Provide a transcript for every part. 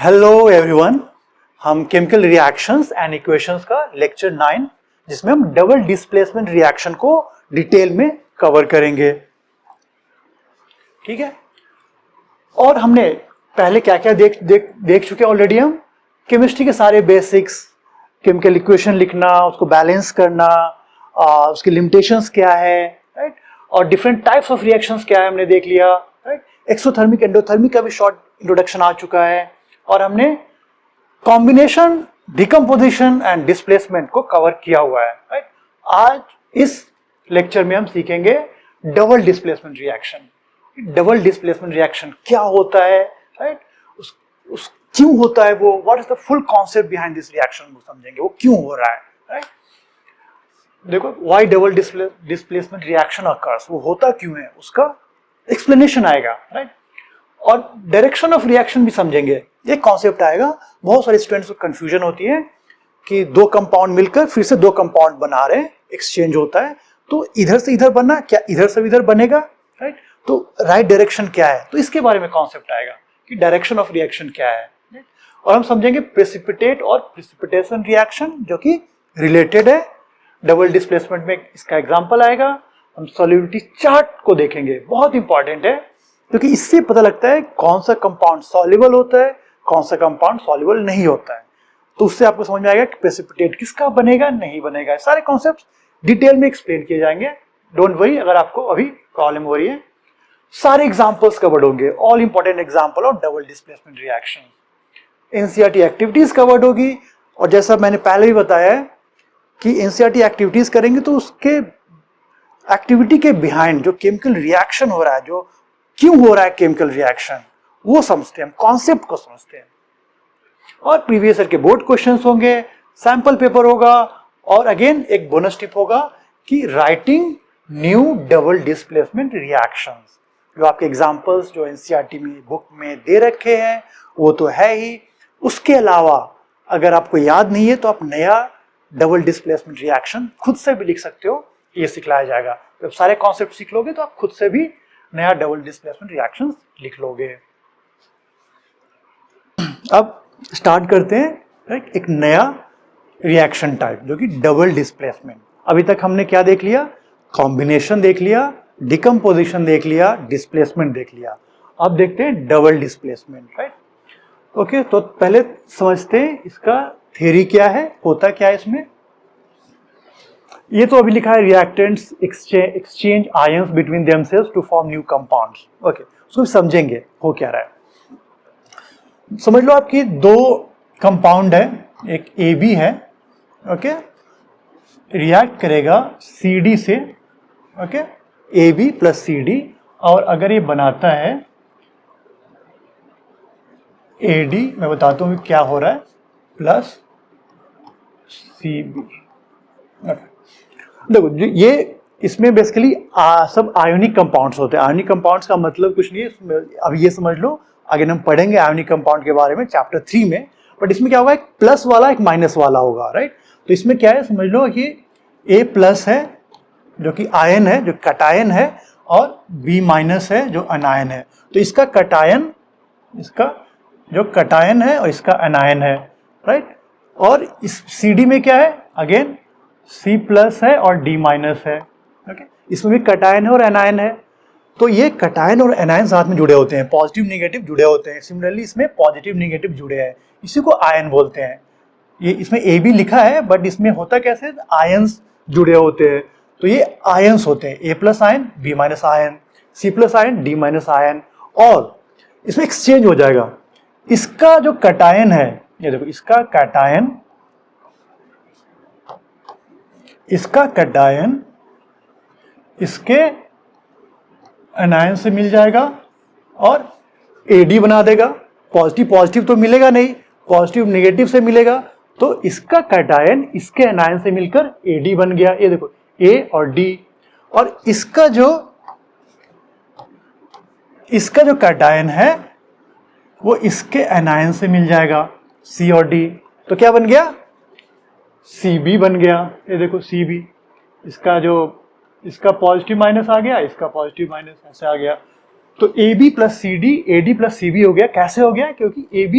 Hello everyone, हम chemical reactions and equations का lecture 9 जिसमें हम डबल डिस्प्लेसमेंट रिएक्शन को डिटेल में कवर करेंगे। ठीक है, और हमने पहले क्या क्या देख चुके ऑलरेडी। हम केमिस्ट्री के सारे बेसिक्स, केमिकल इक्वेशन लिखना, उसको बैलेंस करना, उसकी लिमिटेशंस क्या है, राइट, और डिफरेंट टाइप्स ऑफ रिएक्शंस क्या है हमने देख लिया, राइट। एक्सोथर्मिक एंडोथर्मिक का भी शॉर्ट इंट्रोडक्शन आ चुका है, और हमने कॉम्बिनेशन, डिकम्पोजिशन एंड डिस्प्लेसमेंट को कवर किया हुआ है, राइट। आज इस लेक्चर में हम सीखेंगे double displacement reaction. Double displacement reaction क्या होता है, राइट, उस क्यों होता है वो, what is the full concept behind this reaction, वो समझेंगे वो क्यों हो रहा है, राइट। देखो, why double displacement reaction occurs, वो होता क्यों है, उसका एक्सप्लेनेशन आएगा, राइट। और डायरेक्शन ऑफ रिएक्शन भी समझेंगे, ये कॉन्सेप्ट आएगा। बहुत सारे स्टूडेंट्स को कंफ्यूजन होती है कि दो कंपाउंड मिलकर फिर से दो कंपाउंड बना रहे हैं, एक्सचेंज होता है, तो इधर से इधर बनना, क्या इधर से इधर बनेगा, राइट। तो राइट डायरेक्शन क्या है, तो इसके बारे में कॉन्सेप्ट आएगा कि डायरेक्शन ऑफ रिएक्शन क्या है। और हम समझेंगे प्रेसिपिटेट और प्रेसिपिटेशन रिएक्शन, जो कि रिलेटेड है डबल डिस्प्लेसमेंट में। इसका एग्जांपल आएगा। हम सॉल्युबिलिटी चार्ट को देखेंगे, बहुत इंपॉर्टेंट है, क्योंकि इससे पता लगता है कौन सा कंपाउंड सॉल्युबल होता है, कौन सा कंपाउंड सॉल्युबल नहीं होता है। तो उससे आपको समझ में आएगा कि प्रेसिपिटेट किसका बनेगा, नहीं बनेगा। सारे कॉन्सेप्ट्स डिटेल में एक्सप्लेन किए जाएंगे। डोंट वरी अगर आपको अभी प्रॉब्लम हो रही है। सारे एग्जांपल्स कवर्ड होंगे, all important example of double displacement reaction. NCERT activities covered होगी, और जैसा मैंने पहले भी बताया है कि एनसीईआरटी एक्टिविटीज करेंगे तो उसके एक्टिविटी के बिहाइंड जो केमिकल रिएक्शन हो रहा है, जो क्यों हो रहा है केमिकल रिएक्शन, वो समझते हैं, हम कॉन्सेप्ट को समझते हैं। और प्रीवियस ईयर के बोर्ड क्वेश्चंस होंगे, सैंपल पेपर होगा, और अगेन एक बोनस टिप होगा कि writing new double displacement reactions. जो आपके एग्जांपल्स जो एनसीईआरटी में बुक में दे रखे हैं वो तो है ही, उसके अलावा अगर आपको याद नहीं है तो आप नया डबल डिस्प्लेसमेंट रिएक्शन खुद से भी लिख सकते हो, ये सिखलाया जाएगा। जब सारे कॉन्सेप्ट सीख लोगे तो आप खुद से भी नया डबल डिस्प्लेसमेंट रिएक्शंस लिख लोगे। अब स्टार्ट करते हैं, राइट, एक नया रिएक्शन टाइप जो कि डबल डिस्प्लेसमेंट। अभी तक हमने क्या देख लिया, कॉम्बिनेशन देख लिया, डिकम्पोजिशन देख लिया, डिस्प्लेसमेंट देख लिया। अब देखते हैं डबल डिस्प्लेसमेंट, राइट। ओके, तो पहले समझते हैं इसका थ्योरी क्या है, होता क्या है इसमें। ये तो अभी लिखा है reactants exchange ions between themselves to form new compounds. Okay, उसको समझेंगे हो क्या रहा है। समझ लो आपकी दो कंपाउंड है, एक AB है, ओके, रिएक्ट करेगा CD से, ओके, AB प्लस CD, और अगर ये बनाता है AD, मैं बताता हूँ क्या हो रहा है, प्लस CB। देखो, ये इसमें बेसिकली सब आयोनिक कंपाउंड्स होते हैं। आयोनिक कंपाउंड्स का मतलब कुछ नहीं है, अब ये समझ लो, आगे हम पढ़ेंगे आयोनिक कंपाउंड के बारे में चैप्टर 3 में। बट इसमें क्या होगा, एक प्लस वाला एक माइनस वाला होगा, राइट। तो इसमें क्या है, समझ लो कि A प्लस है जो कि आयन है, जो कटायन है, और B माइनस है जो अनायन है। तो इसका कटायन, इसका जो कटायन है और इसका अनायन है, राइट। और इस CD में क्या है, अगेन C प्लस है और D माइनस है, ओके। इसमें भी कटायन है और एनायन है। तो ये कटायन और एनायन साथ में जुड़े होते हैं, पॉजिटिव नेगेटिव जुड़े होते हैं। सिमिलरली इसमें पॉजिटिव नेगेटिव जुड़े हैं, इसी को आयन बोलते हैं। ये इसमें AB लिखा है बट इसमें होता कैसे, आयंस जुड़े होते हैं। तो ये आयंस होते हैं, A plus ion, B minus ion, C plus ion, D minus ion, और इसमें एक्सचेंज हो जाएगा। इसका जो कटायन है, ये देखो, इसका कटायन, इसका कटायन इसके एनायन से मिल जाएगा और AD बना देगा। पॉजिटिव पॉजिटिव तो मिलेगा नहीं, पॉजिटिव नेगेटिव से मिलेगा, तो इसका कटायन इसके एनायन से मिलकर AD बन गया। ये देखो, A और D, और इसका जो कटायन है वो इसके एनायन से मिल जाएगा, C और D। तो क्या बन गया, CB बन गया। ये देखो CB, इसका पॉजिटिव माइनस आ गया, इसका पॉजिटिव माइनस ऐसे आ गया। तो AB plus CD, AD plus CB हो गया। कैसे हो गया, क्योंकि AB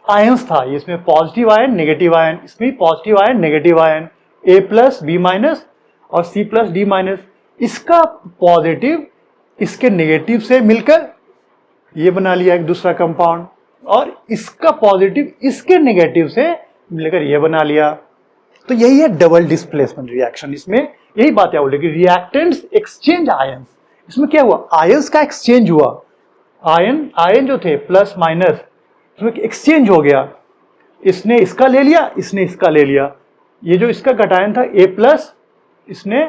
आयंस था, इसमें पॉजिटिव आयन नेगेटिव आयन, इसमें positive ion negative ion, A plus B minus और C प्लस डी माइनस, इसका पॉजिटिव इसके नेगेटिव से मिलकर ये बना लिया एक दूसरा कंपाउंड, और इसका पॉजिटिव इसके नेगेटिव से मिलकर ये बना लिया। तो यही है डबल डिस्प्लेसमेंट रिएक्शन। इसमें यही बात है बोले कि रिएक्टेंट्स एक्सचेंज आयंस। इसमें क्या हुआ, आयंस का एक्सचेंज हुआ, आयन जो थे प्लस माइनस उसमें एक्सचेंज हो गया, इसने इसका ले लिया, इसने इसका ले लिया। ये जो इसका कटायन था A प्लस, इसने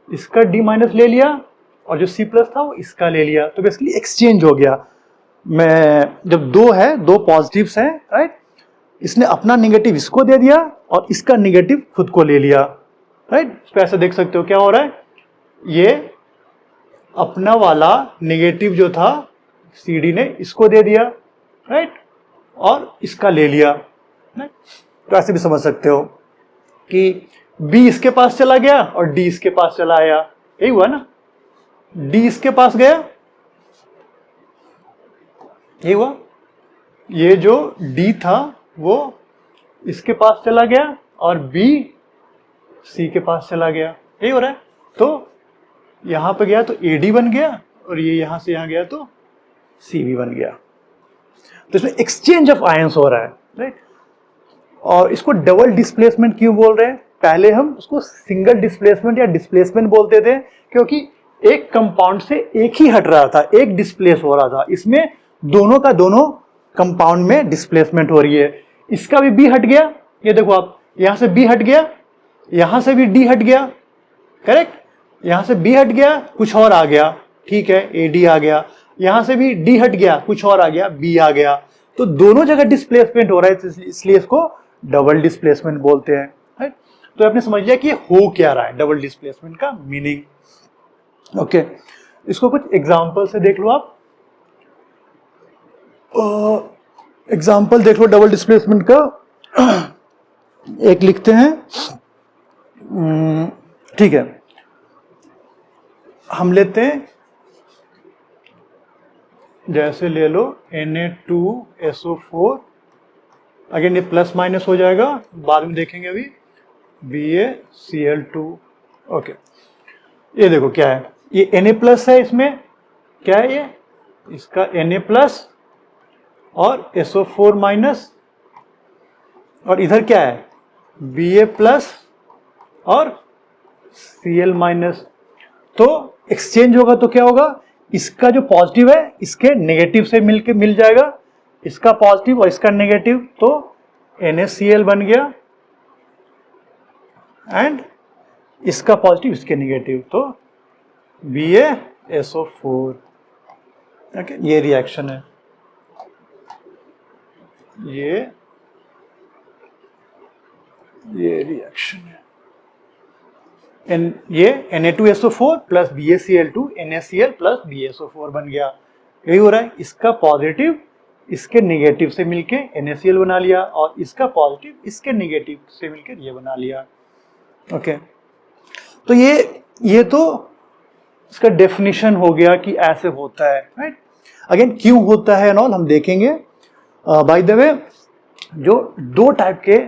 इसका D माइनस ले लिया, और जो C प्लस था वो इसका ले लिया। तो बेसिकली एक्सचेंज हो गया। मैं जब दो पॉजिटिव्स हैं, राइट, इसने अपना नेगेटिव इसको दे दिया और इसका नेगेटिव खुद को ले लिया, राइट। तो ऐसा देख सकते हो क्या हो रहा है, ये अपना वाला नेगेटिव जो था CD ने इसको दे दिया, राइट, और इसका ले लिया, राइट। तो ऐसे भी समझ सकते हो कि B इसके पास चला गया और D इसके पास चला आया, यही हुआ ना, D इसके पास गया, यही हुआ, ये जो D था वो इसके पास चला गया और B C के पास चला गया, यही हो रहा है। तो यहां पे गया तो AD बन गया, और ये यहां से यहां गया तो CV बन गया। तो इसमें एक्सचेंज ऑफ आयंस हो रहा है, राइट। और इसको डबल डिस्प्लेसमेंट क्यों बोल रहे हैं, पहले हम उसको सिंगल डिस्प्लेसमेंट या डिस्प्लेसमेंट बोलते थे, क्योंकि एक कंपाउंड से एक ही हट रहा था, एक डिस्प्लेस हो रहा था। इसमें दोनों का दोनों कंपाउंड में डिस्प्लेसमेंट हो रही है। इसका भी B हट गया, ये देखो आप, यहां से B हट गया, यहां से भी D हट गया, करेक्ट, यहां से B हट गया, कुछ और आ गया, ठीक है, AD आ गया, यहां से भी D हट गया, कुछ और आ गया, B आ गया। तो दोनों जगह डिस्प्लेसमेंट हो रहा है, इसलिए इसको डबल डिस्प्लेसमेंट बोलते हैं, राइट। तो आपने समझ लिया कि हो क्या रहा है, डबल डिस्प्लेसमेंट का मीनिंग। ओके, इसको कुछ एग्जांपल से देख लो आप। एग्जांपल देख लो डबल डिस्प्लेसमेंट का। एक लिखते हैं, ठीक है, हम लेते हैं, जैसे ले लो Na2SO4, अगेन ये प्लस माइनस हो जाएगा, बाद में देखेंगे अभी, BaCl2। ओके, ये देखो क्या है, ये Na प्लस है, इसमें क्या है, ये इसका Na प्लस और SO4 माइनस, और इधर क्या है, Ba प्लस और Cl माइनस। तो एक्सचेंज होगा तो क्या होगा, इसका जो पॉजिटिव है इसके नेगेटिव से मिल जाएगा, इसका पॉजिटिव और इसका नेगेटिव, तो NaCl बन गया, एंड इसका पॉजिटिव इसके नेगेटिव, तो BaSO4। ओके, ये रिएक्शन है, ये रिएक्शन है। ये Na2SO4 plus BaCl2 NaCl plus BaSO4 बन गया, यही हो रहा है। इसका पॉजिटिव इसके नेगेटिव से मिलके NaCl बना लिया, और इसका पॉजिटिव इसके नेगेटिव से मिलकर ये बना लिया। ओके, तो ये तो इसका डेफिनेशन हो गया कि ऐसे होता है, राइट। अगेन क्यों होता है एंड ऑल हम देखेंगे। बाय द वे, जो दो टाइप के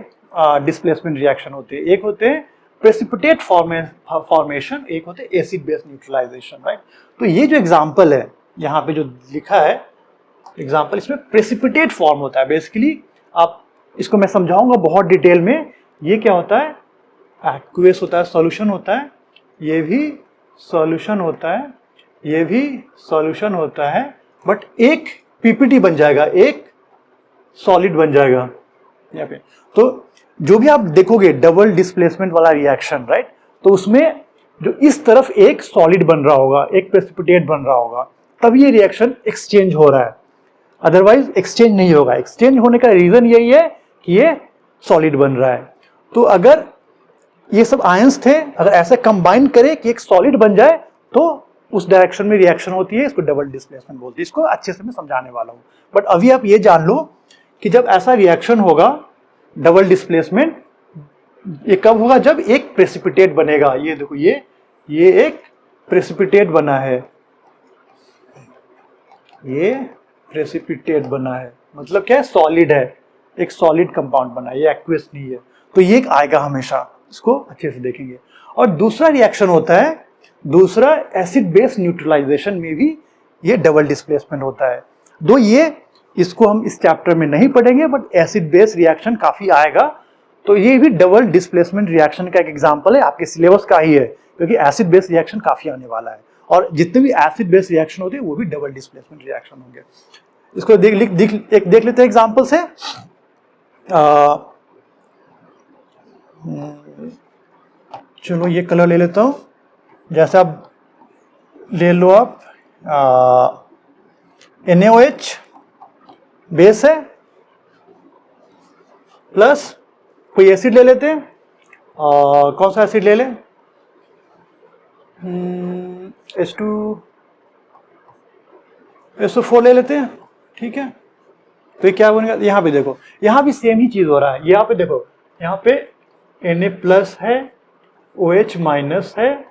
डिस्प्लेसमेंट रिएक्शन होते हैं, एक होते हैं प्रेसिपिटेट फॉर्मेशन, एक होते हैं एसिड बेस न्यूट्रलाइजेशन, राइट। तो ये जो एग्जांपल है यहाँ पे जो लिखा है एग्जांपल, इसमें प्रेसिपिटेट फॉर्म होता है। बेसिकली आप इसको मैं समझाऊंगा बहुत डिटेल में। ये क्या होता है, एक्वेस होता है, सॉल्यूशन होता है, ये भी सॉल्यूशन होता है, ये भी सॉल्यूशन होता है, बट एक पीपीटी बन जाएगा, एक सॉलिड बन जाएगा यहाँ पे। तो जो भी आप देखोगे डबल डिस्प्लेसमेंट वाला रिएक्शन, राइट, तो उसमें जो इस तरफ एक सॉलिड बन रहा होगा, एक प्रेसिपिटेट बन रहा होगा, तब ये रिएक्शन एक्सचेंज हो रहा है, अदरवाइज एक्सचेंज नहीं होगा। एक्सचेंज होने का रीजन यही है कि ये सॉलिड बन रहा है। तो अगर ये सब आयंस थे, अगर ऐसे कंबाइन करें कि एक सॉलिड बन जाए, तो उस डायरेक्शन में रिएक्शन होती है, इसको डबल डिस्प्लेसमेंट बोलते हैं। इसको अच्छे से मैं समझाने वाला हूं, बट अभी आप ये जान लो कि जब ऐसा रिएक्शन होगा डबल डिस्प्लेसमेंट, ये कब होगा, जब एक प्रेसिपिटेट बनेगा। ये देखो, ये एक प्रेसिपिटेट बना है, ये प्रेसिपिटेट बना है, मतलब क्या है, सॉलिड है, एक सॉलिड कंपाउंड बना, ये एक्वियस नहीं है, तो ये एक आएगा हमेशा, इसको अच्छे से देखेंगे। और दूसरा रिएक्शन होता है, दूसरा एसिड बेस न्यूट्रलाइजेशन में भी ये डबल डिस्प्लेसमेंट होता है। दो ये इसको हम इस चैप्टर में नहीं पढ़ेंगे, बट एसिड बेस रिएक्शन काफी आएगा, तो ये भी डबल डिस्प्लेसमेंट रिएक्शन का एक एग्जांपल है, आपके सिलेबस का ही है, क्योंकि एसिड बेस रिएक्शन काफी आने वाला है, और जितने भी एसिड बेस रिएक्शन होते हैं वो भी डबल डिस्प्लेसमेंट रिएक्शन होंगे। इसको देख लेते हैं एग्जांपल से। चलो ये कलर ले लेता हूं, जैसे आप ले लो, आप NaOH बेस है, प्लस कोई एसिड ले लेते हैं, कौन सा एसिड ले लें, H2SO4 ले लेते हैं, ठीक है। तो ये क्या बनेगा, यहाँ पे देखो, यहाँ भी सेम ही चीज हो रहा है, यहाँ पे देखो, यहाँ पे Na प्लस है, OH माइनस है,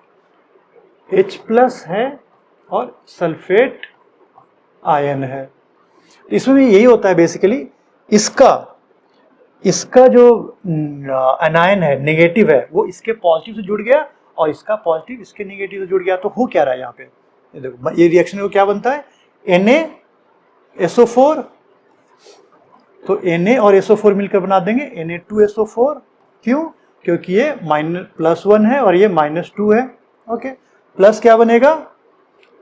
H प्लस है, और सल्फेट आयन है। इसमें भी यही होता है बेसिकली, इसका जो एनायन है, नेगेटिव है, वो इसके पॉजिटिव से जुड़ गया, और इसका पॉजिटिव इसके नेगेटिव से जुड़ गया, तो हो क्या रहा है यहाँ पे, ये देखो, ये रिएक्शन को क्या बनता है, NaSO4, तो Na और SO4 मिलकर बना देंगे Na2SO4, क्यों, क्योंकि ये +1 है और ये -2 है, ओके। प्लस क्या बनेगा,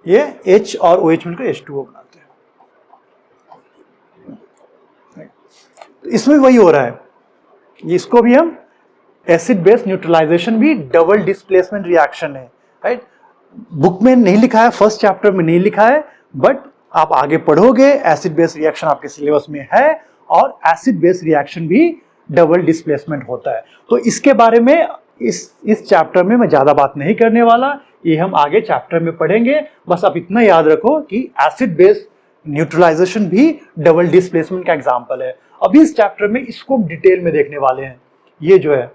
ये H और OH मिलकर H2O बनाते हैं। इसमें वही हो रहा है, इसको भी हम एसिड बेस न्यूट्रलाइजेशन भी डबल डिस्प्लेसमेंट रिएक्शन है, राइट। बुक में नहीं लिखा है, फर्स्ट चैप्टर में नहीं लिखा है, बट आप आगे पढ़ोगे, एसिड बेस रिएक्शन आपके सिलेबस में है, और एसिड बेस रिएक्शन भी डबल डिस्प्लेसमेंट होता है। तो इसके बारे में इस चैप्टर में मैं ज्यादा बात नहीं करने वाला, ये हम आगे चैप्टर में पढ़ेंगे। बस आप इतना याद रखो कि एसिड बेस न्यूट्रलाइजेशन भी डबल डिस्प्लेसमेंट का एग्जांपल है। अभी इस चैप्टर में इसको डिटेल में देखने वाले हैं। ये जो है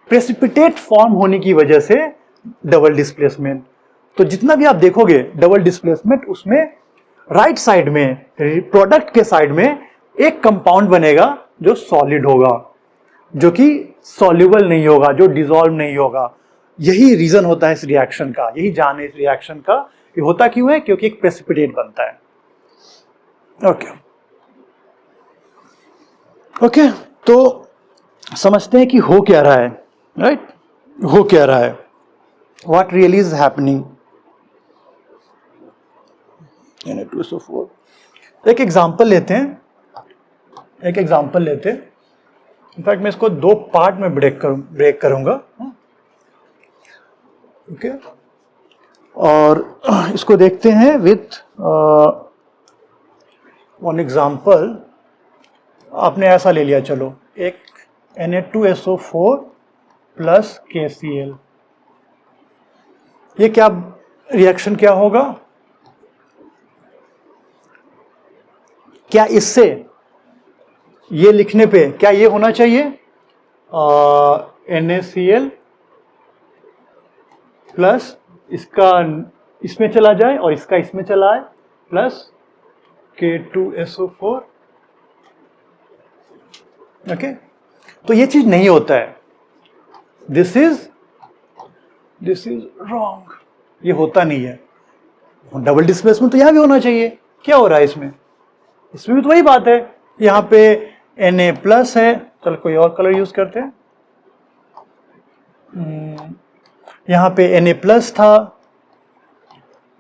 प्रेसिपिटेट फॉर्म होने की वजह से डबल डिस्प्लेसमेंट, तो जितना भी आप देखोगे डबल डिस्प्लेसमेंट, उसमें राइट साइड में, प्रोडक्ट के साइड में एक कंपाउंड बनेगा जो सॉलिड होगा, जो कि सॉल्युबल नहीं होगा, जो डिसॉल्व नहीं होगा। यही रीजन होता है इस रिएक्शन का, यही जान है इस रिएक्शन का, ये होता क्यों है, क्योंकि एक प्रेसिपिटेट बनता है। ओके, तो समझते हैं कि हो क्या रहा है, राइट, हो क्या रहा है, what really is happening. Na2SO4, एक एग्जांपल लेते हैं, इनफैक्ट मैं इसको दो पार्ट में ब्रेक करूंगा, ओके। और इसको देखते हैं विथ वन एग्जांपल। आपने ऐसा ले लिया, चलो, एक Na2SO4 प्लस KCl, ये क्या रिएक्शन क्या होगा, क्या इससे ये लिखने पे क्या ये होना चाहिए, NaCl प्लस इसका इसमें चला जाए और इसका इसमें चला आए, प्लस K2SO4, ओके। तो ये चीज नहीं होता है, दिस इज रॉन्ग, ये होता नहीं है। डबल डिस्प्लेसमेंट तो यहां भी होना चाहिए, क्या हो रहा है इसमें भी तो वही बात है, यहाँ पे Na प्लस है, चलो कोई और कलर यूज करते हैं, यहाँ पे Na प्लस था,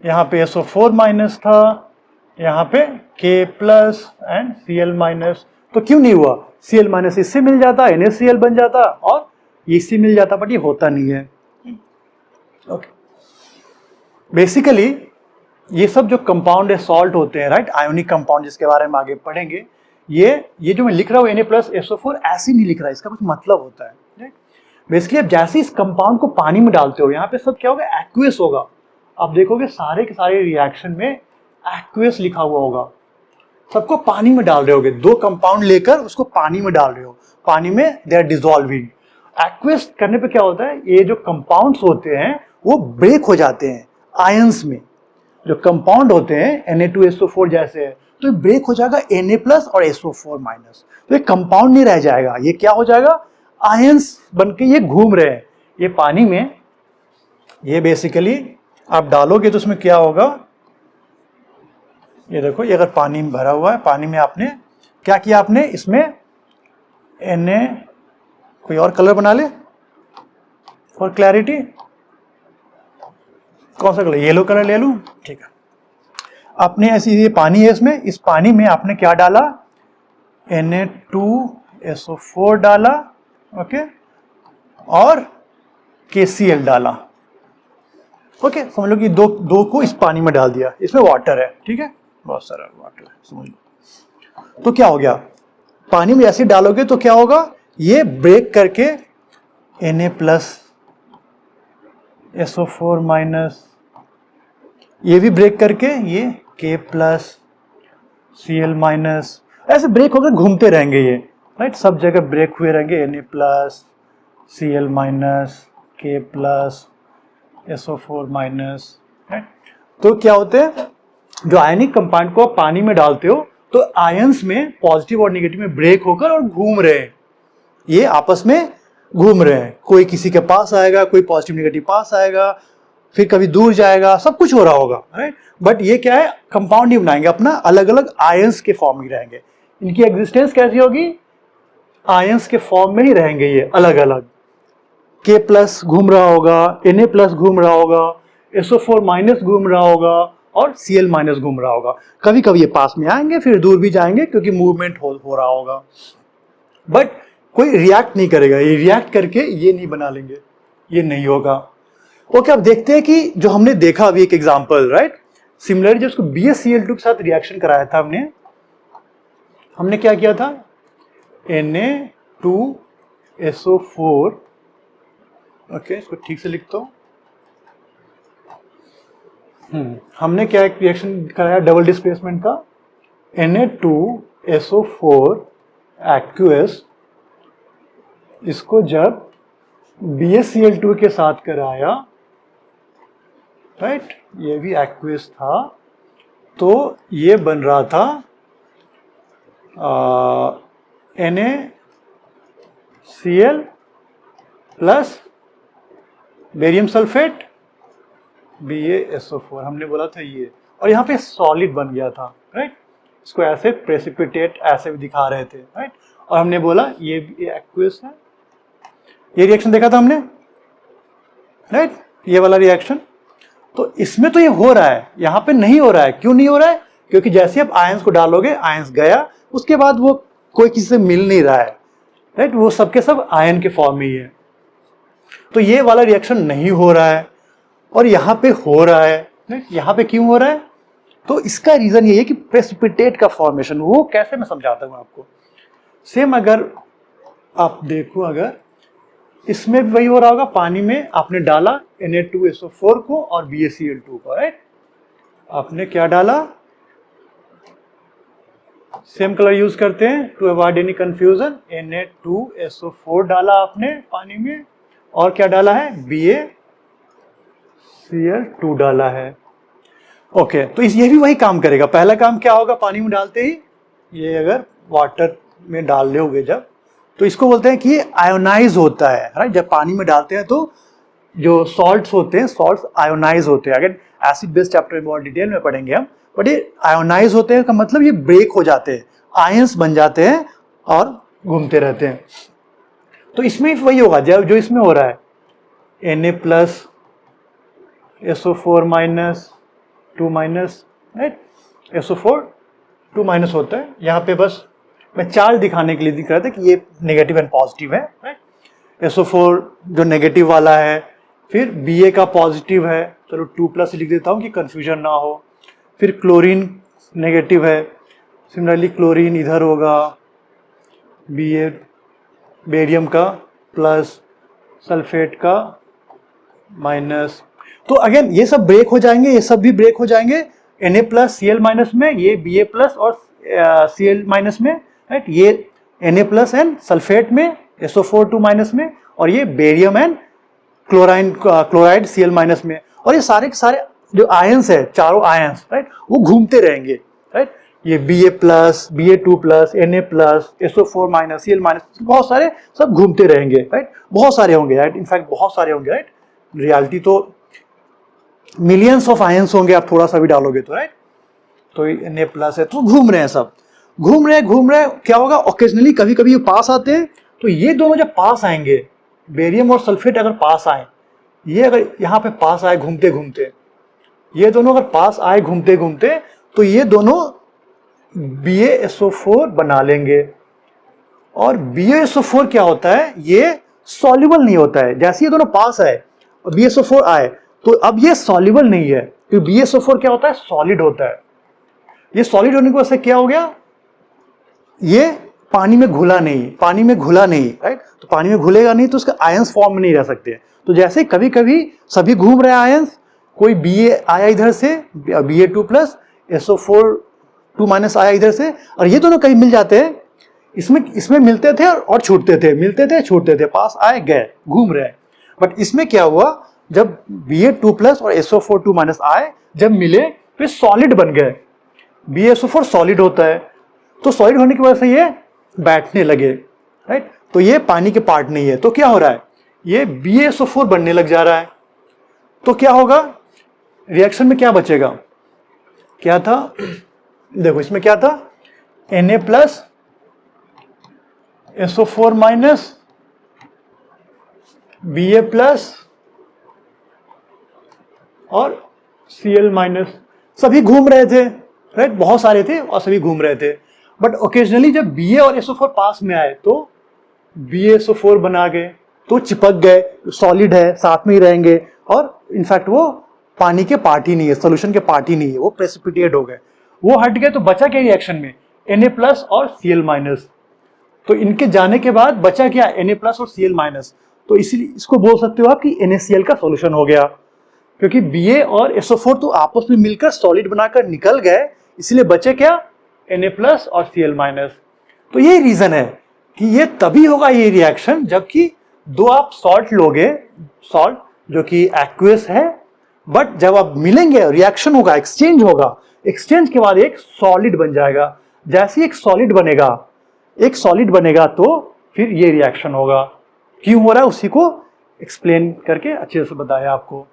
यहाँ पे SO4 माइनस था, यहाँ पे K plus and Cl minus, तो क्यों नहीं हुआ, Cl माइनस इससे मिल जाता, NaCl बन जाता और इससे मिल जाता, बट ये होता नहीं है, ओके। बेसिकली ये सब जो कंपाउंड है सॉल्ट होते हैं, राइट, आयोनिक कंपाउंड, जिसके बारे में आगे पढ़ेंगे, ये जो मैं लिख रहा हूँ Na प्लस SO4 ऐसे नहीं लिख रहा है, इसका कुछ मतलब होता है, राइट। बेसिकली अब जैसे इस कंपाउंड को पानी में डालते हो, यहाँ पे सब क्या होगा, एक्वियस होगा। आप देखोगे सारे के सारे रिएक्शन में एक्वियस लिखा हुआ होगा, सबको पानी में डाल रहे होगे, दो कंपाउंड लेकर उसको पानी में डाल रहे हो, पानी में दे आर डिसॉल्विंग। एक्वियस करने पे क्या होता है, ये जो कंपाउंड्स होते हैं वो ब्रेक हो जाते हैं आयंस में, जो कंपाउंड होते हैं Na2SO4 जैसे, तो ये ब्रेक हो जाएगा Na+ और SO4-, तो ये कंपाउंड नहीं रह जाएगा, ये क्या हो जाएगा, आयंस बनके ये घूम रहे हैं ये पानी में। ये बेसिकली आप डालोगे तो उसमें क्या होगा, ये देखो, ये अगर पानी में भरा हुआ है, पानी में आपने क्या किया, आपने इसमें Na, कोई और कलर बना ले फॉर क्लैरिटी, कौन सा कलर, येलो कलर ले लूं, ठीक है। आपने ऐसी, ये पानी है, इसमें इस पानी में आपने क्या डाला, Na2SO4 डाला, ओके, और KCl डाला, ओके। समझ लो कि दो को इस पानी में डाल दिया, इसमें वाटर है, ठीक है, बहुत सारा वाटर है, समझ लो। तो क्या हो गया, पानी में ऐसे डालोगे तो क्या होगा, ये ब्रेक करके Na+ SO4-, ये भी ब्रेक करके ये K+, Cl-, ऐसे ब्रेक होकर घूमते रहेंगे ये, राइट, सब जगह ब्रेक हुए रहेंगे, Na+, Cl-, K+, SO4-, right. तो क्या होते हैं, जो आयनिक कंपाउंड को आप पानी में डालते हो तो आयंस में पॉजिटिव और नेगेटिव में ब्रेक होकर और घूम रहे हैं, ये आपस में घूम रहे हैं, कोई किसी के पास आएगा, कोई पॉजिटिव नेगेटिव पास आएगा, फिर कभी दूर जाएगा, सब कुछ हो रहा होगा, राइट। बट ये क्या है, कंपाउंड नहीं बनाएंगे, अपना अलग अलग आयंस के फॉर्म में रहेंगे। इनकी एग्जिस्टेंस कैसी होगी, आयंस के फॉर्म में ही रहेंगे, ये अलग अलग, K+ घूम रहा होगा, Na+ घूम रहा होगा, SO4- घूम रहा होगा, और Cl- घूम रहा होगा। कभी कभी ये पास में आएंगे, फिर दूर भी जाएंगे, क्योंकि मूवमेंट हो रहा होगा, बट कोई रिएक्ट नहीं करेगा, ये रिएक्ट करके ये नहीं बना लेंगे, ये नहीं होगा। ओके, अब देखते हैं कि जो हमने देखा अभी एक एग्जांपल, राइट, सिमिलरली जब उसको BaCl2 के साथ रिएक्शन कराया था हमने क्या किया था, Na2SO4, ओके, इसको ठीक से लिखता हूं, हमने क्या एक रिएक्शन कराया डबल डिस्प्लेसमेंट का, Na2SO4 एक्वस, इसको जब BaCl2 के साथ कराया, राइट, ये भी एक्वस था, तो ये बन रहा था NaCl plus barium sulphate BaSO4, हमने बोला था ये, और यहाँ पे सॉलिड बन गया था, राइट, इसको ऐसे प्रेसिपिटेट ऐसे भी दिखा रहे थे, राइट, और हमने बोला ये एक्वस है, ये रिएक्शन देखा था हमने, राइट, ये वाला रिएक्शन। तो इसमें तो ये हो रहा है, यहाँ पे नहीं हो रहा है, क्यों नहीं हो रहा है, क्योंकि जैसे आप आयंस को डालोगे, आयंस गया, उसके बाद वो कोई किसी से मिल नहीं रहा है, राइट, वो सबके सब आयन के फॉर्म में ही है, तो ये वाला रिएक्शन नहीं हो रहा है, और यहाँ पे हो रहा है, राइट, यहाँ पे क्यों हो रहा है, तो इसका रीजन ये है कि प्रेसिपिटेट का फॉर्मेशन, वो कैसे मैं समझाता हूँ आपको। सेम अगर आप देखो, अगर इसमें भी वही हो रहा होगा, पानी में आपने डाला Na2SO4 को और BaCl2 को, राइट, आपने क्या डाला, सेम कलर यूज करते हैं to avoid any confusion, Na2SO4 डाला आपने पानी में, और क्या डाला है, BaCl2 डाला है, ओके। तो ये भी वही काम करेगा, पहला काम क्या होगा, पानी में डालते ही, ये अगर वाटर में डाल लोगे जब, तो इसको बोलते हैं कि ये आयोनाइज होता है, राइट, जब पानी में डालते हैं तो जो सॉल्ट्स होते हैं, सॉल्ट्स आयोनाइज होते हैं, अगर एसिड बेस चैप्टर में बहुत डिटेल में पढ़ेंगे हम, बट ये आयोनाइज होते हैं का मतलब ये ब्रेक हो जाते हैं, आयंस बन जाते हैं और घूमते रहते हैं। तो इसमें वही होगा जब जो इसमें हो रहा है, Na+ SO4- 2-, राइट, SO4 2- होता है, यहाँ पे बस मैं चार्ज दिखाने के लिए दिख रहा था कि ये नेगेटिव एंड पॉजिटिव है, राइट, SO4 जो नेगेटिव वाला है, फिर Ba का पॉजिटिव है, चलो 2+ लिख देता हूँ कि कंफ्यूजन ना हो, फिर क्लोरीन नेगेटिव है, सिमिलरली क्लोरीन इधर होगा, Ba बेरियम का प्लस, सल्फेट का माइनस, तो अगेन ये सब ब्रेक हो जाएंगे, ये सब भी ब्रेक हो जाएंगे, Na+ Cl- में, ये Ba+ और Cl- में, राइट, ये Na+ एंड सल्फेट में, SO4 2- में, और ये बेरियम एंड क्लोराइड Cl- में, और ये सारे के सारे जो आयंस है, चारों आयंस, राइट, वो घूमते रहेंगे, राइट। ये Ba plus, Ba2 plus, Na plus, SO4 minus, Cl minus, बहुत सारे सब घूमते रहेंगे, राइट, बहुत सारे होंगे, राइट, इनफैक्ट बहुत सारे होंगे, राइट। रियलिटी तो मिलियंस ऑफ आयंस होंगे, आप थोड़ा सा भी डालोगे तो, राइट। तो Na प्लस है, तो घूम रहे हैं, सब घूम रहे हैं। क्या होगा, ओकेजनली कभी कभी ये पास आते हैं, तो ये दोनों जब पास आएंगे, बेरियम और सल्फेट अगर पास आए, ये अगर यहाँ पे पास आए घूमते घूमते, ये दोनों अगर पास आए घूमते घूमते, तो ये दोनों BaSO4 बना लेंगे। और BaSO4 क्या होता है, ये सॉल्युबल नहीं होता है। जैसे ये दोनों पास आए और BaSO4 आए, तो अब ये सॉल्युबल नहीं है, क्योंकि BaSO4 क्या होता है, सॉलिड होता है। ये सॉलिड होने की वजह से क्या हो गया, ये पानी में घुला नहीं, राइट। तो पानी में घुलेगा नहीं तो उसके आयंस फॉर्म में नहीं रह सकते। तो जैसे कभी कभी सभी घूम रहे आयंस, कोई Ba आया इधर से, Ba2 प्लस, SO4 2 माइनस आया इधर से, और ये दोनों कहीं मिल जाते हैं, इसमें मिलते थे और छूटते थे, पास आए गए, घूम रहे हैं। बट इसमें क्या हुआ, जब Ba2 प्लस और SO4 2 माइनस आए, जब मिले तो सॉलिड बन गए। BaSO4 सॉलिड होता है, तो सॉलिड होने की वजह से ये बैठने लगे, राइट। तो ये पानी के पार्ट नहीं है, तो क्या हो रहा है, ये BaSO4 बनने लग जा रहा है। तो क्या होगा, रिएक्शन में क्या बचेगा, क्या था, देखो इसमें क्या था, Na plus, SO4 minus, Ba plus और Cl माइनस, सभी घूम रहे थे, राइट, बहुत सारे थे और सभी घूम रहे थे। बट ओकेजनली जब Ba और SO4 पास में आए, तो BaSO4 बना गए, तो चिपक गए, सॉलिड है, साथ में ही रहेंगे, और इनफैक्ट वो पानी के पार्ट ही नहीं है, सोल्यूशन के पार्ट ही नहीं है, वो प्रेसिपिटेट हो गए, वो हट गए। तो बचा क्या रिएक्शन में, Na प्लस और Cl माइनस। तो इनके जाने के बाद बचा क्या, Na प्लस और Cl माइनस। तो इसीलिए इसको बोल सकते हो आप कि NaCl का सॉल्यूशन हो गया, क्योंकि Ba और SO4 तो आपस में मिलकर सॉलिड बनाकर निकल गए, इसलिए बचे क्या, Na प्लस और Cl माइनस। तो यही रीजन है कि ये तभी होगा ये रिएक्शन जबकि दो आप सॉल्ट लोगे, सॉल्ट जो कि एक्वियस है, बट जब आप मिलेंगे रिएक्शन होगा, एक्सचेंज होगा, एक्सचेंज के बाद एक सॉलिड बन जाएगा। जैसे एक सॉलिड बनेगा तो फिर ये रिएक्शन होगा। क्यों हो रहा है उसी को एक्सप्लेन करके अच्छे से बताया आपको।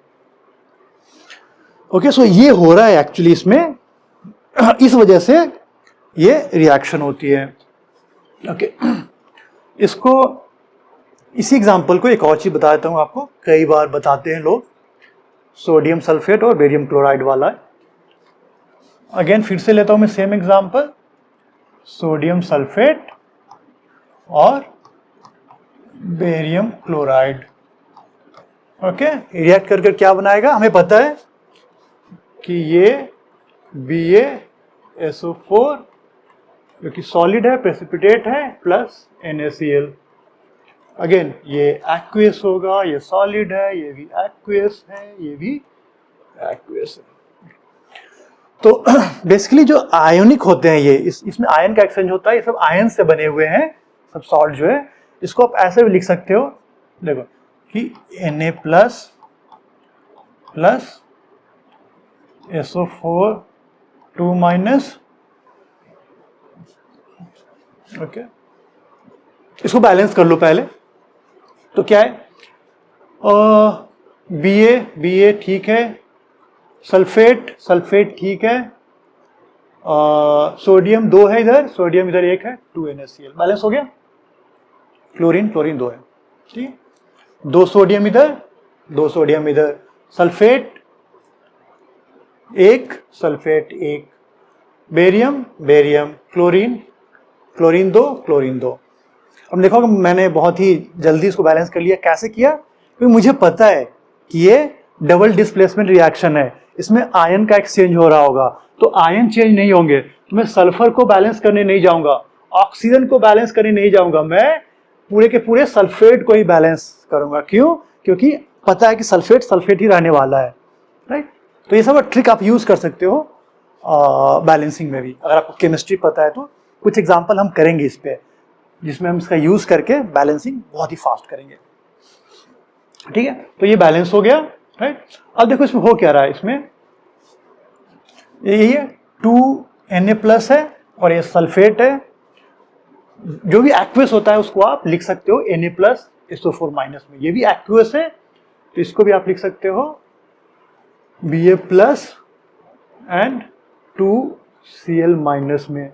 ओके, सो ये हो रहा है एक्चुअली इसमें, इस वजह से ये रिएक्शन होती है। ओके, इसको, इसी एग्जांपल को एक और चीज बता देता हूं आपको, कई बार बताते हैं लोग, सोडियम सल्फेट और बेरियम क्लोराइड वाला है। अगेन फिर से लेता हूं मैं सेम एग्जांपल, सोडियम सल्फेट और बेरियम क्लोराइड। ओके, रिएक्ट कर क्या बनाएगा, हमें पता है कि ये BaSO4 जो कि सॉलिड है, प्रेसिपिटेट है, प्लस NaCl। अगेन ये एक्वियस होगा, ये सॉलिड है, ये भी एक्वियस है, ये भी एक्वियस है। तो बेसिकली जो आयोनिक होते हैं ये, इसमें आयन का एक्सचेंज होता है, ये सब आयन से बने हुए हैं, सब सॉल्ट जो है। इसको आप ऐसे भी लिख सकते हो, देखो कि Na plus plus SO4 2 minus. Okay, इसको बैलेंस कर लो पहले। तो क्या है, Ba ठीक है, सल्फेट ठीक है, सोडियम 2 है इधर, सोडियम इधर 1 है, 2 NaCl, बैलेंस हो गया। क्लोरीन 2 है, ठीक है, 2 सोडियम इधर, सल्फेट 1, सल्फेट 1, बेरियम, क्लोरीन 2। अब देखो मैंने बहुत ही जल्दी इसको बैलेंस कर लिया। कैसे किया, क्योंकि मुझे पता है कि ये डबल डिस्प्लेसमेंट रिएक्शन है, इसमें आयन का एक्सचेंज हो रहा होगा, तो आयन चेंज नहीं होंगे, तो मैं सल्फर को बैलेंस करने नहीं जाऊंगा, ऑक्सीजन को बैलेंस करने नहीं जाऊंगा, मैं पूरे के पूरे सल्फेट को ही बैलेंस करूंगा। क्यों, क्योंकि पता है कि सल्फेट ही रहने वाला है, राइट। तो ये सब ट्रिक आप यूज कर सकते हो बैलेंसिंग में भी, अगर आपको केमिस्ट्री पता है तो। कुछ एग्जांपल हम करेंगे इस पे, जिसमें हम इसका यूज करके बैलेंसिंग बहुत ही फास्ट करेंगे, ठीक है। तो ये बैलेंस हो गया, राइट। अब देखो इसमें हो क्या रहा है, इसमें यही है 2Na+ है और ये सल्फेट है। जो भी एक्वस होता है उसको आप लिख सकते हो Na+ SO4- में, ये भी एक्वस है तो इसको भी आप लिख सकते हो Ba+ एंड 2Cl- में।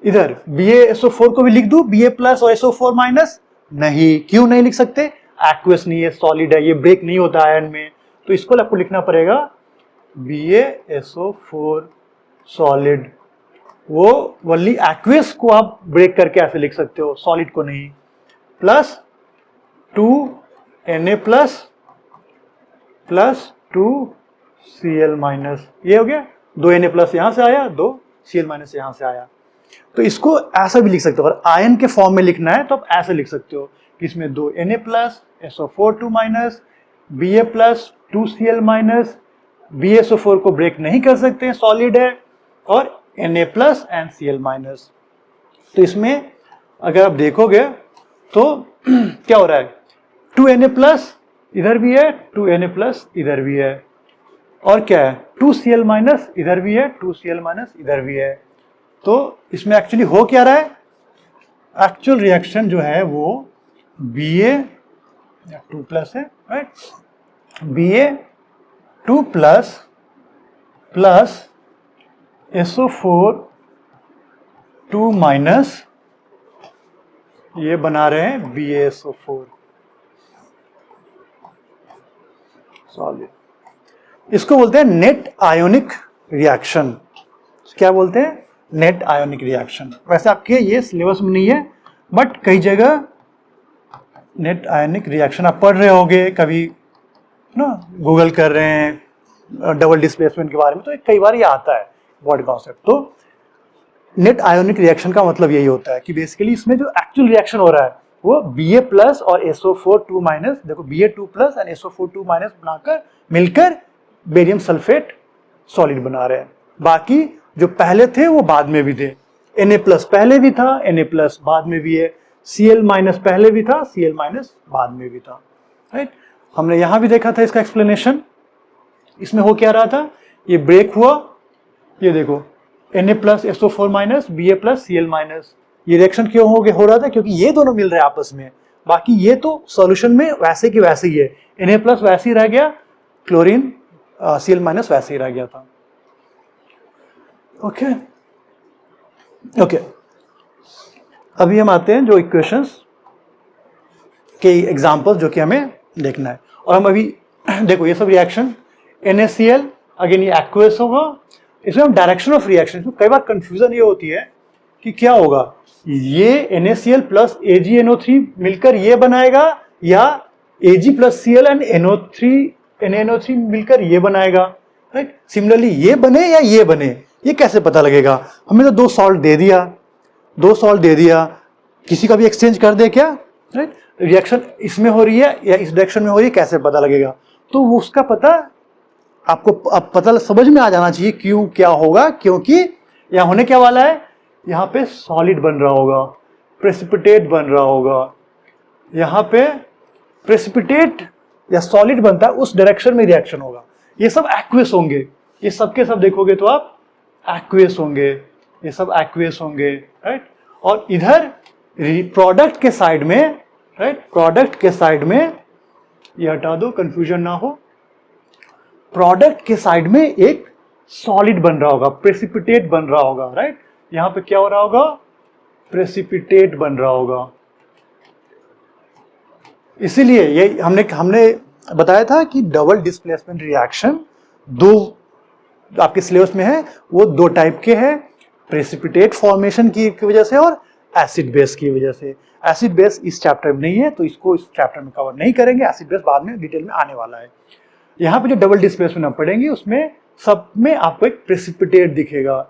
इधर BaSO4 को भी लिख दूं Ba+ और SO4-? नहीं, क्यों नहीं लिख सकते? एक्वस नहीं है, सॉलिड है, ये ब्रेक नहीं होता आयन में, तो इसको आपको लिखना पड़ेगा BaSO4 सॉलिड। वो वनली एक्वस को आप ब्रेक करके ऐसे लिख सकते हो, सॉलिड को नहीं। प्लस 2Na+ प्लस 2Cl-, ये हो गया। 2Na+ यहां से आया, 2Cl- यहां से आया। तो इसको ऐसा भी लिख सकते हो, अगर आयन के फॉर्म में लिखना है तो आप ऐसे लिख सकते हो कि इसमें 2Na+, SO4 2-, Ba+, 2Cl-, BaSO4 को ब्रेक नहीं कर सकते हैं, सॉलिड है, और Na+ एंड Cl-। तो इसमें अगर आप देखोगे तो क्या हो रहा है, 2Na+ इधर भी है, 2Na+ इधर भी है, और क्या है 2Cl- इधर भी है, 2Cl- इधर भी है। तो इसमें एक्चुअली हो क्या रहा है, एक्चुअल रिएक्शन जो है वो Ba2+ है, राइट, Ba2+ प्लस SO4 2-, ये बना रहे हैं BaSO4 सॉलिड। इसको बोलते हैं नेट आयोनिक रिएक्शन। क्या बोलते हैं? Net ionic reaction. वैसे आपके ये सिलेबस में नहीं है, बट कई जगह नेट आयोनिक रिएक्शन आप पढ़ रहे होगे, कभी ना गूगल कर रहे हैं डबल डिस्प्लेसमेंट के बारे में, तो कई बार ये आता है वर्ड कॉन्सेप्ट। तो नेट आयोनिक रिएक्शन का मतलब यही होता है कि बेसिकली इसमें जो एक्चुअल रिएक्शन हो रहा है वो Ba+ और SO4 2-, देखो Ba2+ एंड SO4 2- बनाकर मिलकर बेरियम सल्फेट सॉलिड बना रहे हैं। बाकी जो पहले थे वो बाद में भी थे, Na+ पहले भी था, Na+ बाद में भी है, Cl- पहले भी था, Cl- बाद में भी था, राइट। हमने यहां भी देखा था इसका एक्सप्लेनेशन। इसमें हो क्या रहा था, ये ब्रेक हुआ, ये देखो Na+ SO4-, Ba+ Cl-। ये रिएक्शन क्यों हो रहा था, क्योंकि ये दोनों मिल रहे हैं आपस में। बाकी ये तो सॉल्यूशन में वैसे की वैसे ही है, Na+ वैसे ही रह गया, क्लोरीन Cl- वैसे ही रह गया था। ओके ओके, अभी हम आते हैं जो इक्वेशंस के एग्जांपल जो कि हमें देखना है। और हम अभी देखो ये सब रिएक्शन NaCl, अगेन ये एक्वस होगा। इसमें हम डायरेक्शन ऑफ रिएक्शन, कई बार कंफ्यूजन ये होती है कि क्या होगा, ये NaCl प्लस AgNO3 मिलकर ये बनाएगा, या Ag plus Cl and NaNO3 मिलकर ये बनाएगा, राइट। सिमिलरली ये बने या ये बने, ये कैसे पता लगेगा? हमें तो दो सॉल्ट दे दिया, किसी का भी एक्सचेंज कर दे क्या, राइट। रिएक्शन इसमें हो रही है या इस डायरेक्शन में हो रही है, कैसे पता लगेगा? तो वो उसका पता आपको अब पता समझ में आ जाना चाहिए क्यों क्या होगा, क्योंकि यहां होने क्या वाला है, यहां पे सॉलिड बन रहा होगा, प्रेसिपिटेट बन रहा होगा। यहां पे प्रेसिपिटेट या सॉलिड बनता है, उस डायरेक्शन में रिएक्शन होगा। ये सब एक्वस होंगे, ये सब के सब देखोगे तो आप एक्वस होंगे, ये सब एक्वस होंगे, राइट। और इधर प्रोडक्ट के साइड में, राइट, प्रोडक्ट के साइड में, ये हटा दो कंफ्यूजन ना हो, प्रोडक्ट के साइड में एक सॉलिड बन रहा होगा, प्रेसिपिटेट बन रहा होगा, राइट। यहां पे क्या हो रहा होगा, प्रेसिपिटेट बन रहा होगा। इसीलिए ये हमने बताया था कि डबल डिस्प्लेसमेंट रिएक्शन दो आपके सिलेबस में है, वो दो टाइप के हैं, प्रेसिपिटेट फॉर्मेशन की वजह से और एसिड बेस की वजह से। एसिड बेस इस चैप्टर में नहीं है तो इसको इस चैप्टर में कवर नहीं करेंगे, एसिड बेस बाद में डिटेल में आने वाला है। यहाँ पे जो डबल डिस्प्लेसमेंट हम पढ़ेंगे उसमें सब में आपको एक प्रेसिपिटेट दिखेगा,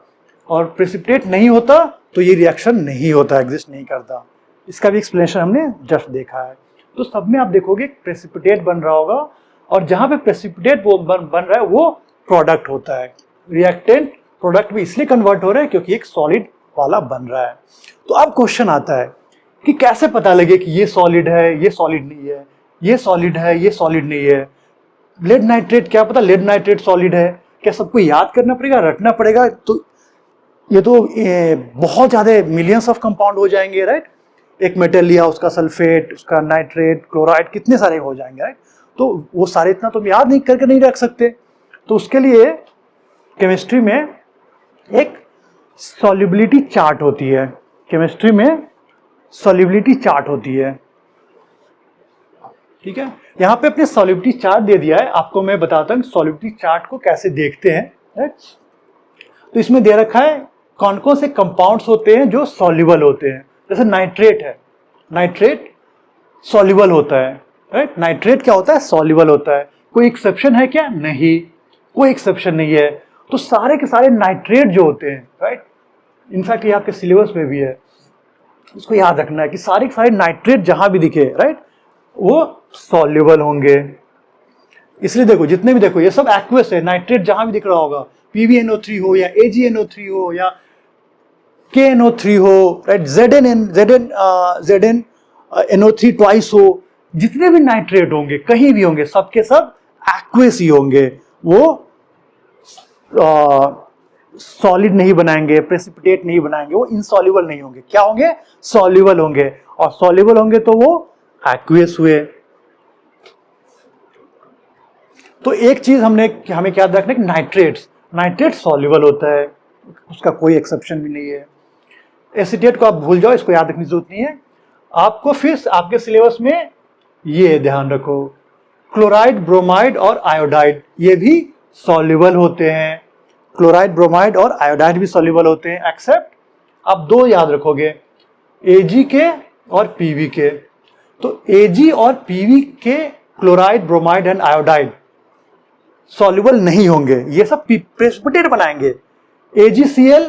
और प्रेसिपिटेट नहीं होता तो ये रिएक्शन नहीं होता, एग्जिस्ट नहीं करता। इसका भी एक्सप्लेनेशन हमने जस्ट देखा है। तो सब में आप देखोगे प्रेसिपिटेट बन रहा होगा, और जहां पे प्रेसिपिटेट वो बन रहा है वो प्रोडक्ट होता है। रिएक्टेंट प्रोडक्ट भी इसलिए कन्वर्ट हो रहा है क्योंकि एक सॉलिड वाला बन रहा है। तो अब क्वेश्चन आता है कि कैसे पता लगे कि ये सॉलिड है, ये सॉलिड नहीं है, ये सॉलिड है, ये सॉलिड नहीं है। लेड नाइट्रेट, क्या पता लेड नाइट्रेट सॉलिड है, क्या सबको याद करना पड़ेगा, रटना पड़ेगा? तो ये तो बहुत ज्यादा मिलियंस ऑफ कंपाउंड हो जाएंगे, राइट? एक मेटल लिया, उसका सल्फेट, उसका नाइट्रेट, क्लोराइड, कितने सारे हो जाएंगे, राइट? तो वो सारे इतना तो याद नहीं करके नहीं रख सकते। तो उसके लिए केमिस्ट्री में एक सॉल्युबिलिटी चार्ट होती है, केमिस्ट्री में सॉल्युबिलिटी चार्ट होती है, ठीक है? यहाँ पे अपने सॉल्युबिलिटी चार्ट दे दिया है, आपको मैं बताता हूँ सॉल्युबिलिटी चार्ट को कैसे देखते हैं, राइट? तो इसमें दे रखा है कौन कौन से कंपाउंड्स होते हैं जो सॉल्युबल होते हैं। जैसे नाइट्रेट है, नाइट्रेट सॉल्युबल होता है, राइट? नाइट्रेट क्या होता है? सॉल्युबल होता है। कोई एक्सेप्शन है क्या? नहीं, कोई एक्सेप्शन नहीं है। तो सारे के सारे नाइट्रेट जो होते हैं, राइट, इनफैक्ट ये आपके सिलेबस में भी है, उसको याद रखना है कि सारे के सारे नाइट्रेट जहां भी दिखे, राइट, वो सॉल्युबल होंगे। इसलिए देखो, जितने भी देखो ये सब एक्वस है, नाइट्रेट जहां भी दिख रहा होगा, PbNO3 हो या AgNO3 हो या KNO3 हो, राइट, ZnNO3 ट्वाइस हो, जितने भी नाइट्रेट होंगे कहीं भी होंगे, सबके सब एक्वस ही होंगे। वो सॉलिड नहीं बनाएंगे, प्रेसिपिटेट नहीं बनाएंगे, वो इनसॉल्युबल नहीं होंगे। क्या होंगे? सॉल्युबल होंगे। और सॉल्युबल होंगे तो वो एक्वस हुए। तो एक चीज हमें क्या याद रखना है, नाइट्रेट सॉल्युबल होता है, उसका कोई एक्सेप्शन भी नहीं है। एसीटेट को आप भूल जाओ, इसको याद रखने की जरूरत नहीं है आपको। फिर आपके सिलेबस में ये ध्यान रखो, क्लोराइड, ब्रोमाइड और आयोडाइड ये भी सॉल्युबल होते हैं। क्लोराइड, ब्रोमाइड और आयोडाइड भी सॉल्युबल होते हैं, एक्सेप्ट आप दो याद रखोगे, Ag के और Pb के। तो Ag और Pb के chloride, bromide and iodide soluble नहीं होंगे, ये सब प्रेसिपिटेट बनाएंगे। AgCl,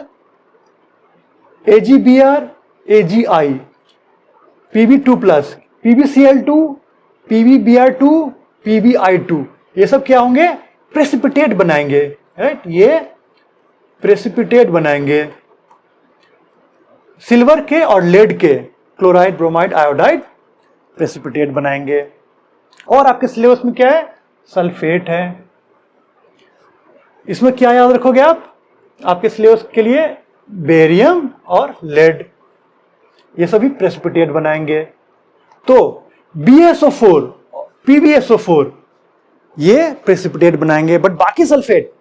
AgBr, AgI, Pb2+, PbCl2, PbBr2, PbI2, ये सब क्या होंगे? प्रेसिपिटेट बनाएंगे, राइट? ये प्रेसिपिटेट बनाएंगे। सिल्वर के और लेड के क्लोराइड, ब्रोमाइड, आयोडाइड प्रेसिपिटेट बनाएंगे। और आपके सिलेबस में क्या है? सल्फेट है। इसमें क्या याद रखोगे आप? आपके सिलेबस के लिए बेरियम और लेड, ये सभी प्रेसिपिटेट बनाएंगे। तो BSO4, PbSO4 ये प्रेसिपिटेट बनाएंगे। बट बाकी सल्फेट,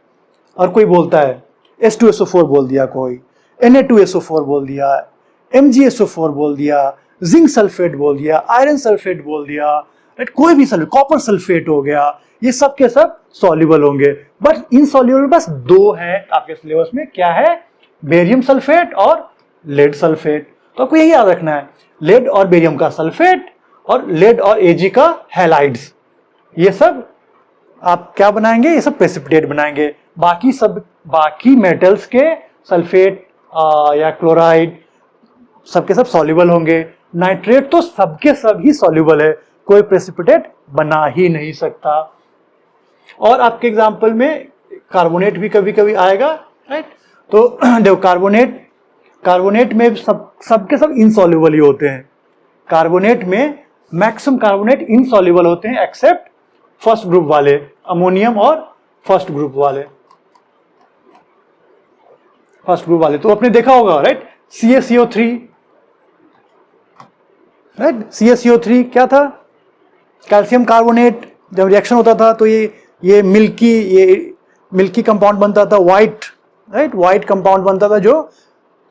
और कोई बोलता है H2SO4 बोल दिया, कोई Na2SO4 बोल दिया, MgSO4 बोल दिया, जिंक सल्फेट बोल दिया, आयरन सल्फेट बोल दिया, राइट? कोई भी सल्फेट, कॉपर सल्फेट हो गया, ये सब के सब सॉल्युबल होंगे। बट इनसॉल्युबल बस दो है आपके सिलेबस में, क्या है? बेरियम सल्फेट और लेड सल्फेट। तो आपको यही याद रखना है, लेड और बेरियम का सल्फेट और लेड और Ag का हैलाइड्स, ये सब आप क्या बनाएंगे? ये सब प्रेसिपिटेट बनाएंगे। बाकी मेटल्स के सल्फेट या क्लोराइड सबके सब सॉल्युबल होंगे। नाइट्रेट तो सबके सब ही सॉल्युबल है, कोई प्रेसिपिटेट बना ही नहीं सकता। और आपके एग्जाम्पल में कार्बोनेट भी कभी कभी आएगा, राइट? तो देखो, कार्बोनेट में सबके सब इनसॉल्युबल ही होते हैं। कार्बोनेट में मैक्सिमम कार्बोनेट इनसॉल्युबल होते हैं, एक्सेप्ट फर्स्ट ग्रुप वाले, अमोनियम और फर्स्ट ग्रुप वाले। तो आपने देखा होगा, राइट? CaCO3, right? CaCO3 क्या था? Calcium carbonate. जब रिएक्शन होता था तो ये मिल्की कंपाउंड बनता था, व्हाइट कंपाउंड बनता था जो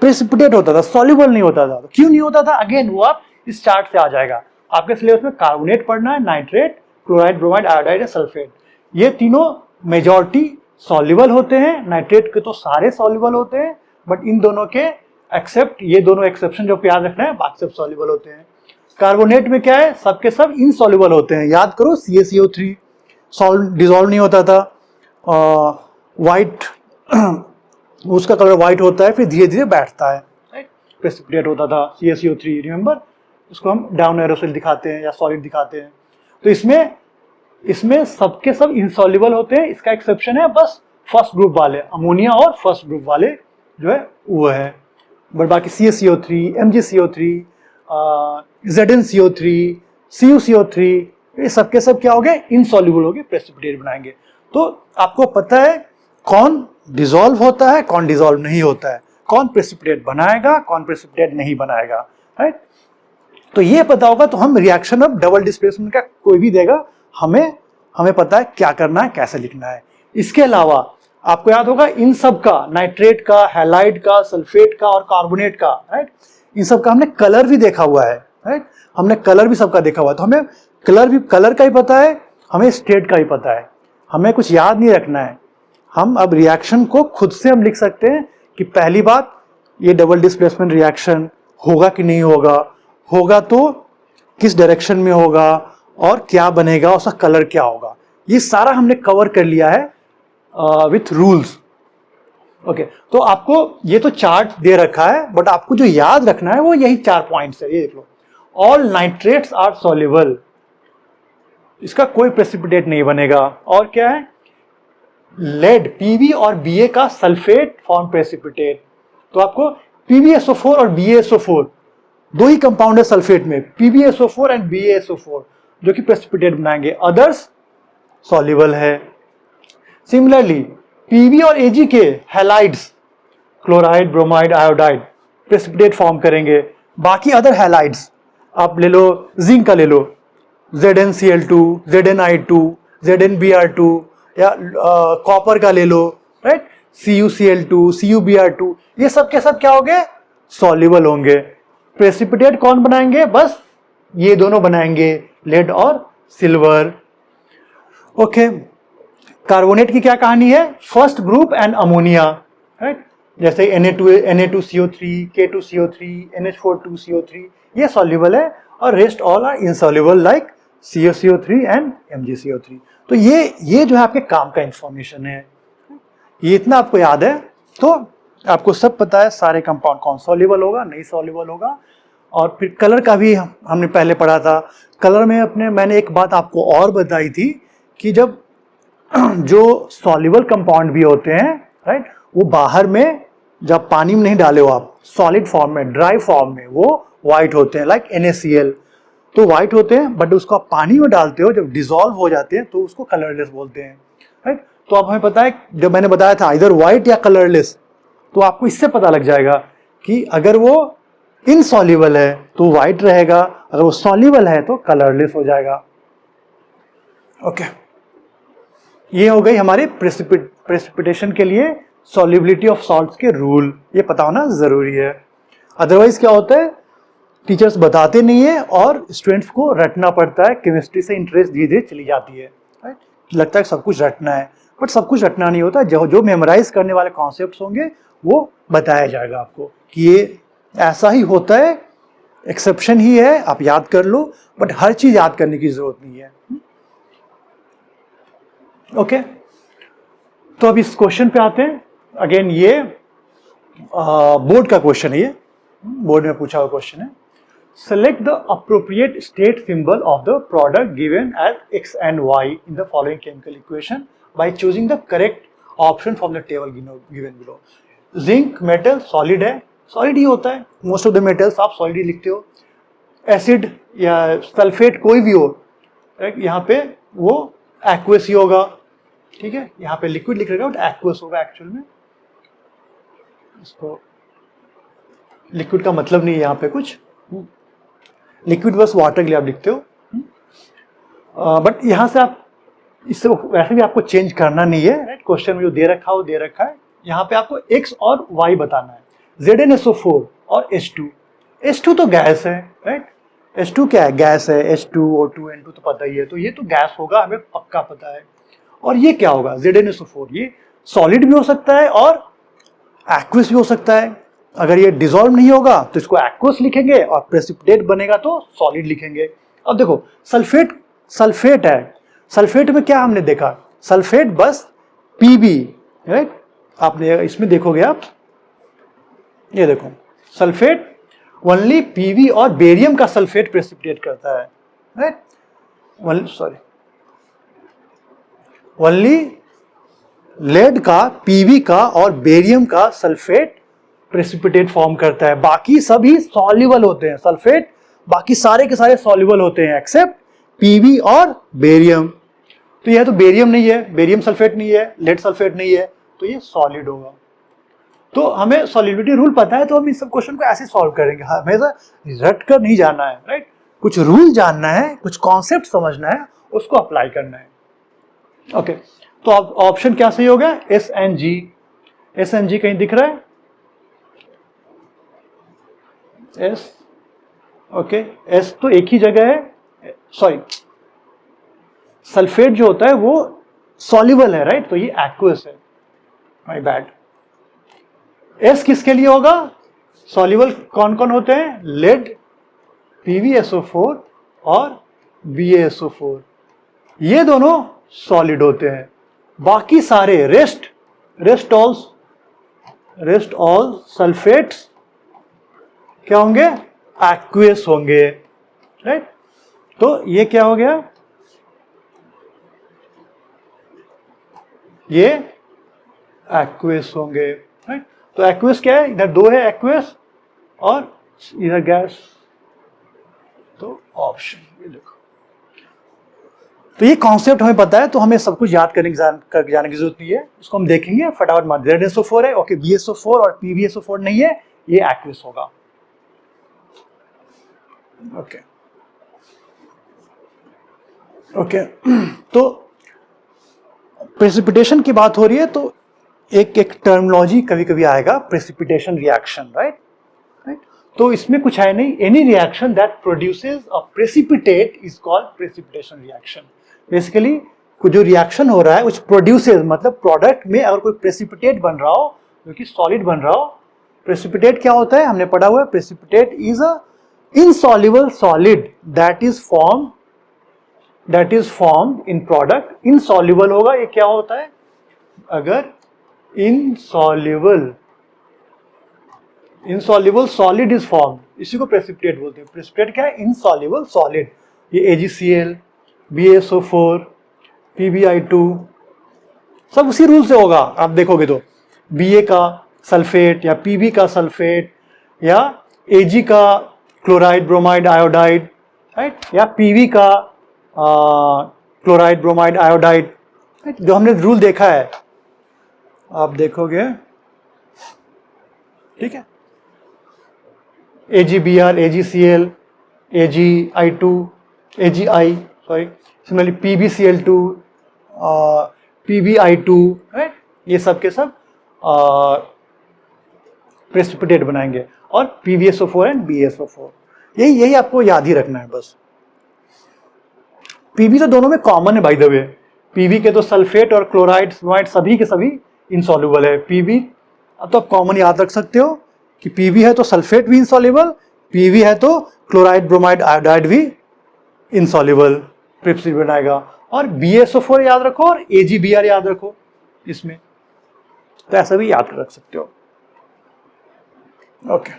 प्रेसिपिटेट होता था, सॉल्युबल नहीं होता था। तो क्यों नहीं होता था? अगेन वो आप इस चार्ट से आ जाएगा। आपके सिलेबस में कार्बोनेट पढ़ना है, नाइट्रेट, क्लोराइड, ब्रोमाइड, आयोडाइड या सल्फेट, ये तीनों मेजॉरिटी सॉल्युबल होते हैं। नाइट्रेट के तो सारे सॉल्युबल होते हैं, बट इन दोनों के एक्सेप्ट ये दोनों एक्सेप्शन जो याद रखना है, बाकी सब सॉल्युबल होते हैं। कार्बोनेट में क्या है? सबके सब इनसॉल्युबल होते हैं। याद करो, CaCO3 डिसॉल्व नहीं होता था, व्हाइट उसका कलर व्हाइट होता है, फिर धीरे धीरे बैठता है, राइट? प्रेसिपिटेट होता था CaCO3, रिमेंबर? उसको हम डाउन एरो से दिखाते हैं या सॉलिड दिखाते हैं। तो इसमें सबके सब इनसॉल्युबल होते हैं। इसका एक्सेप्शन है बस फर्स्ट ग्रुप वाले, अमोनिया और फर्स्ट ग्रुप वाले जो है वो है। बट बाकी CaCO3, MgCO3, ZnCO3, CuCO3, ये सबके सब क्या हो गए? इनसॉल्युबल हो गए, प्रेसिपिटेट बनाएंगे। तो आपको पता है कौन डिसॉल्व होता है, कौन डिसॉल्व नहीं होता है, कौन प्रेसिपिटेट बनाएगा, कौन प्रेसिपिटेट नहीं बनाएगा, राइट। तो ये पता होगा तो हम रिएक्शन ऑफ डबल डिस्प्लेसमेंट का कोई भी देगा, हमें पता है क्या करना है, कैसे लिखना है। इसके अलावा आपको याद होगा इन सब का, नाइट्रेट का, हैलाइड का, सल्फेट का और कार्बोनेट का, राइट, इन सब का हमने कलर भी देखा हुआ है, राइट, हमने कलर भी सबका देखा हुआ है। तो हमें कलर का ही पता है, हमें स्टेट का ही पता है, हमें कुछ याद नहीं रखना है। हम अब रिएक्शन को खुद से हम लिख सकते हैं कि पहली बात ये डबल डिस्प्लेसमेंट रिएक्शन होगा कि नहीं होगा, होगा तो किस डायरेक्शन में होगा और क्या बनेगा, उसका कलर क्या होगा, ये सारा हमने कवर कर लिया है विथ रूल्स। ओके, तो आपको ये तो चार्ट दे रखा है, बट आपको जो याद रखना है वो यही 4 पॉइंट्स है। ये देख लो, ऑल नाइट्रेट्स आर सॉल्युबल, इसका कोई प्रेसिपिटेट नहीं बनेगा। और क्या है, लेड, पीबी और बीए का सल्फेट फॉर्म प्रेसिपिटेट। तो आपको PbSO4 और BaSO4 दो ही कंपाउंड है सल्फेट में, PbSO4 एंड BaSO4, जो कि प्रेसिपिटेट बनाएंगे, अदर्स सॉल्युबल है। सिमिलरली Pb और Ag के halides, chloride, bromide, iodide, precipitate form करेंगे। बाकी अदर हैलाइड्स आप ले लो, जिंक का ले लो, ZnCl2, ZnI2, ZnBr2, या कॉपर का ले लो, राइट, CuCl2, CuBr2, ये सब के सब क्या होंगे, सॉल्युबल होंगे। प्रेसिपिटेट कौन बनाएंगे, बस ये दोनों बनाएंगे, लेड और सिल्वर। ओके, कार्बोनेट की क्या कहानी है, first group and ammonia, right, जैसे Na2CO3, K2CO3, NH4 ये सॉल्युबल है, और rest all are insoluble like CaCO3 and MgCO3। तो ये जो है आपके काम का इंफॉर्मेशन है, ये इतना आपको याद है तो आपको सब पता है सारे कंपाउंड कौन सॉल्युबल होगा, नहीं सॉल्युबल होगा। और फिर कलर का भी हमने पहले पढ़ा था। कलर में मैंने एक बात आपको और बताई थी कि जब जो सॉल्युबल कंपाउंड भी होते हैं, राइट, वो बाहर में जब पानी में नहीं डाले हो आप, सॉलिड फॉर्म में, ड्राई फॉर्म में, वो व्हाइट होते हैं, लाइक NaCl, तो व्हाइट होते हैं, बट उसको आप पानी में डालते हो, जब डिसॉल्व हो जाते हैं तो उसको कलरलेस बोलते हैं, राइट। तो अब हमें पता है, जब मैंने बताया था इधर व्हाइट या कलरलेस, तो आपको इससे पता लग जाएगा कि अगर वो इनसॉल्युबल है तो व्हाइट रहेगा, अगर वो सॉल्युबल है तो कलरलेस हो जाएगा। ओके, ये हो गई हमारे प्रेसिपिटेशन के लिए सॉल्युबिलिटी ऑफ सॉल्ट्स के रूल, ये पता होना जरूरी है। अदरवाइज क्या होता है, टीचर्स बताते नहीं है और स्टूडेंट्स को रटना पड़ता है, केमिस्ट्री से इंटरेस्ट धीरे धीरे चली जाती है, राइट, लगता है सब कुछ रटना है, बट सब कुछ रटना नहीं होता। जो मेमोराइज करने वाले कॉन्सेप्ट्स होंगे वो बताया जाएगा आपको कि ये ऐसा ही होता है, एक्सेप्शन ही है, आप याद कर लो, बट हर चीज याद करने की जरूरत नहीं है। ओके, तो अब इस क्वेश्चन पे आते हैं। अगेन ये बोर्ड का क्वेश्चन है, ये बोर्ड में पूछा हुआ क्वेश्चन है। Select the appropriate state symbol of the product given as X and Y in the following chemical equation by choosing the correct option from the table given below. Zinc metal solid है, solid ही होता है, most of the metals आप solid ही लिखते हो। Acid या sulphate कोई भी हो, यहाँ पे वो एक्वस ही होगा, ठीक है, यहाँ पे लिक्विड लिख रहेगा बट एक्वस होगा एक्चुअल में, इसको लिक्विड का मतलब नहीं है यहाँ पे कुछ, लिक्विड बस वाटर के लिए आप लिखते हो, बट यहाँ से आप इससे वैसे भी आपको चेंज करना नहीं है, राइट, क्वेश्चन में जो दे रखा है वो दे रखा है। यहाँ पे आपको X और Y बताना है, ZnSO4 और H2 तो गैस है, राइट, H2 क्या है, गैस है, H2O2 N2 तो पता ही है, तो ये तो गैस होगा, हमें पक्का पता है। और ये क्या होगा, ZnSO4, ये सॉलिड भी हो सकता है और एक्वस भी हो सकता है। अगर ये डिसॉल्व नहीं होगा तो इसको एक्वस लिखेंगे और प्रेसिपिटेट बनेगा तो सॉलिड लिखेंगे। अब देखो सल्फेट है, सल्फेट में क्या हमने देखा, सल्फेट बस Pb, राइट, आपने इसमें देखोगे आप, ये देखो सल्फेट ओनली Pb और बेरियम का सल्फेट प्रेसिपिटेट करता है, राइट, ओनली लेड का, Pb का और बेरियम का सल्फेट प्रेसिपिटेट फॉर्म करता है, बाकी सभी सॉल्युबल होते हैं। सल्फेट बाकी सारे के सारे सॉल्युबल होते हैं एक्सेप्ट Pb और बेरियम। तो यह तो बेरियम नहीं है, बेरियम सल्फेट नहीं है, लेड सल्फेट नहीं है, तो ये सॉलिड होगा। तो हमें सॉलिडिटी रूल पता है तो हम इस सब क्वेश्चन को ऐसे सॉल्व करेंगे, हमेशा रट कर नहीं जाना है, राइट। कुछ रूल जानना है, कुछ कॉन्सेप्ट समझना है, उसको अप्लाई करना है। ओके, तो अब ऑप्शन क्या सही हो गया? S N G. S N G कहीं दिख रहा है? एस, ओके, एस तो एक ही जगह है, सॉरी, सल्फेट जो होता है वो सॉल्युबल है, राइट, तो ये एक्वस है, माय बैड। एस किसके लिए होगा? सॉल्युबल कौन कौन होते हैं? लेड, PbSO4 और BaSO4, ये दोनों सॉलिड होते हैं। बाकी सारे रेस्ट ऑल सल्फेट्स क्या होंगे? एक्वियस होंगे, राइट। तो ये क्या हो गया? ये एक्वियस होंगे, राइट। तो एक्वियस क्या है? इधर दो है एक्वियस और इधर गैस, तो ऑप्शन ये देखो। तो ये कॉन्सेप्ट हमें पता है तो हमें सब कुछ याद करने जाने की जरूरत नहीं है, इसको हम देखेंगे फटाफट मार। ZnSO4 है, ओके, BaSO4 और PbSO4 नहीं है, ये एक्वियस होगा, ओके ओके। तो प्रेसिपिटेशन की बात हो रही है तो एक टर्मिनोलॉजी कभी कभी आएगा, प्रेसिपिटेशन रिएक्शन, राइट। तो इसमें कुछ है नहीं, any reaction that produces a precipitate is called precipitation reaction. Basically कुछ जो रिएक्शन हो रहा है which produces, मतलब प्रोडक्ट में अगर कोई प्रेसिपिटेट बन रहा हो, जो कि सॉलिड बन रहा हो। प्रेसिपिटेट क्या होता है? हमने पढ़ा हुआ है, precipitate is a insoluble solid that is formed in product. Insoluble होगा, ये क्या होता है? अगर इनसॉल्युबल सॉलिड इज फॉर्म, इसी को प्रेसिपिटेट बोलते हैं। प्रेसिपिटेट क्या है? Insoluble solid. ये AgCl, BaSO4, PbI2 सब उसी रूल से होगा। आप देखोगे तो Ba का सल्फेट या Pb का सल्फेट या Ag का क्लोराइड ब्रोमाइड आयोडाइड, राइट, या Pb का क्लोराइड ब्रोमाइड आयोडाइड, जो हमने रूल देखा है, आप देखोगे, ठीक है। AgBr, AgCl, AgI2, AgI, sorry, similarly PbCl2, PbI2, right, ये सब के सब प्रेसिपिटेट बनाएंगे। और PbSO4 एंड BaSO4, यही आपको याद ही रखना है बस। Pb तो दोनों में कॉमन है बाय द वे, Pb के तो सल्फेट और क्लोराइड ब्रोमाइड सभी के सभी इनसॉल्युबल है। Pb अब तो आप कॉमन याद रख सकते हो कि Pb है तो सल्फेट भी इनसॉल्युबल, Pb है तो क्लोराइड ब्रोमाइड आयोडाइड भी इनसॉल्युबल प्रेसिपिटेट बनाएगा। और BaSO4 याद रखो और AgBr याद रखो इसमें, तो ऐसा भी याद रख सकते हो, ओके।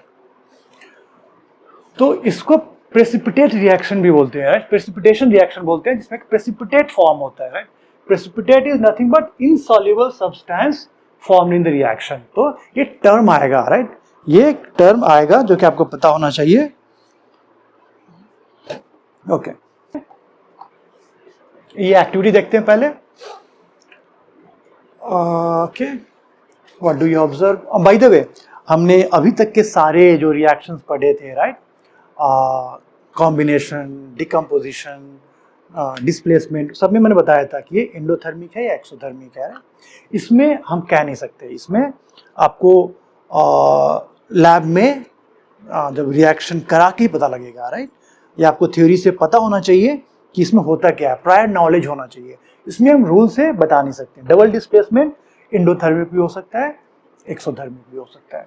तो इसको प्रेसिपिटेट रिएक्शन भी बोलते हैं, राइट, प्रेसिपिटेशन रिएक्शन बोलते हैं, जिसमें प्रेसिपिटेट फॉर्म होता है, right. Precipitate is nothing but insoluble substance formed in the reaction. तो ये टर्म आएगा, राइट, ये टर्म आएगा जो कि आपको पता होना चाहिए, ओके। ये एक्टिविटी देखते हैं पहले, okay. What do you observe? By the way, हमने अभी तक के सारे जो रिएक्शंस पढ़े थे, राइट, कॉम्बिनेशन, डिकम्पोजिशन, डिस्प्लेसमेंट, सब में मैंने बताया था कि ये एंडोथर्मिक है या एक्सोथर्मिक है। इसमें हम कह नहीं सकते, इसमें आपको लैब में जब रिएक्शन करा के ही पता लगेगा, राइट। ये आपको थ्योरी से पता होना चाहिए कि इसमें होता क्या है, प्रायर नॉलेज होना चाहिए। इसमें हम रूल से बता नहीं सकते। डबल डिस्प्लेसमेंट एंडोथर्मिक भी हो सकता है, एक्सोथर्मिक भी हो सकता है,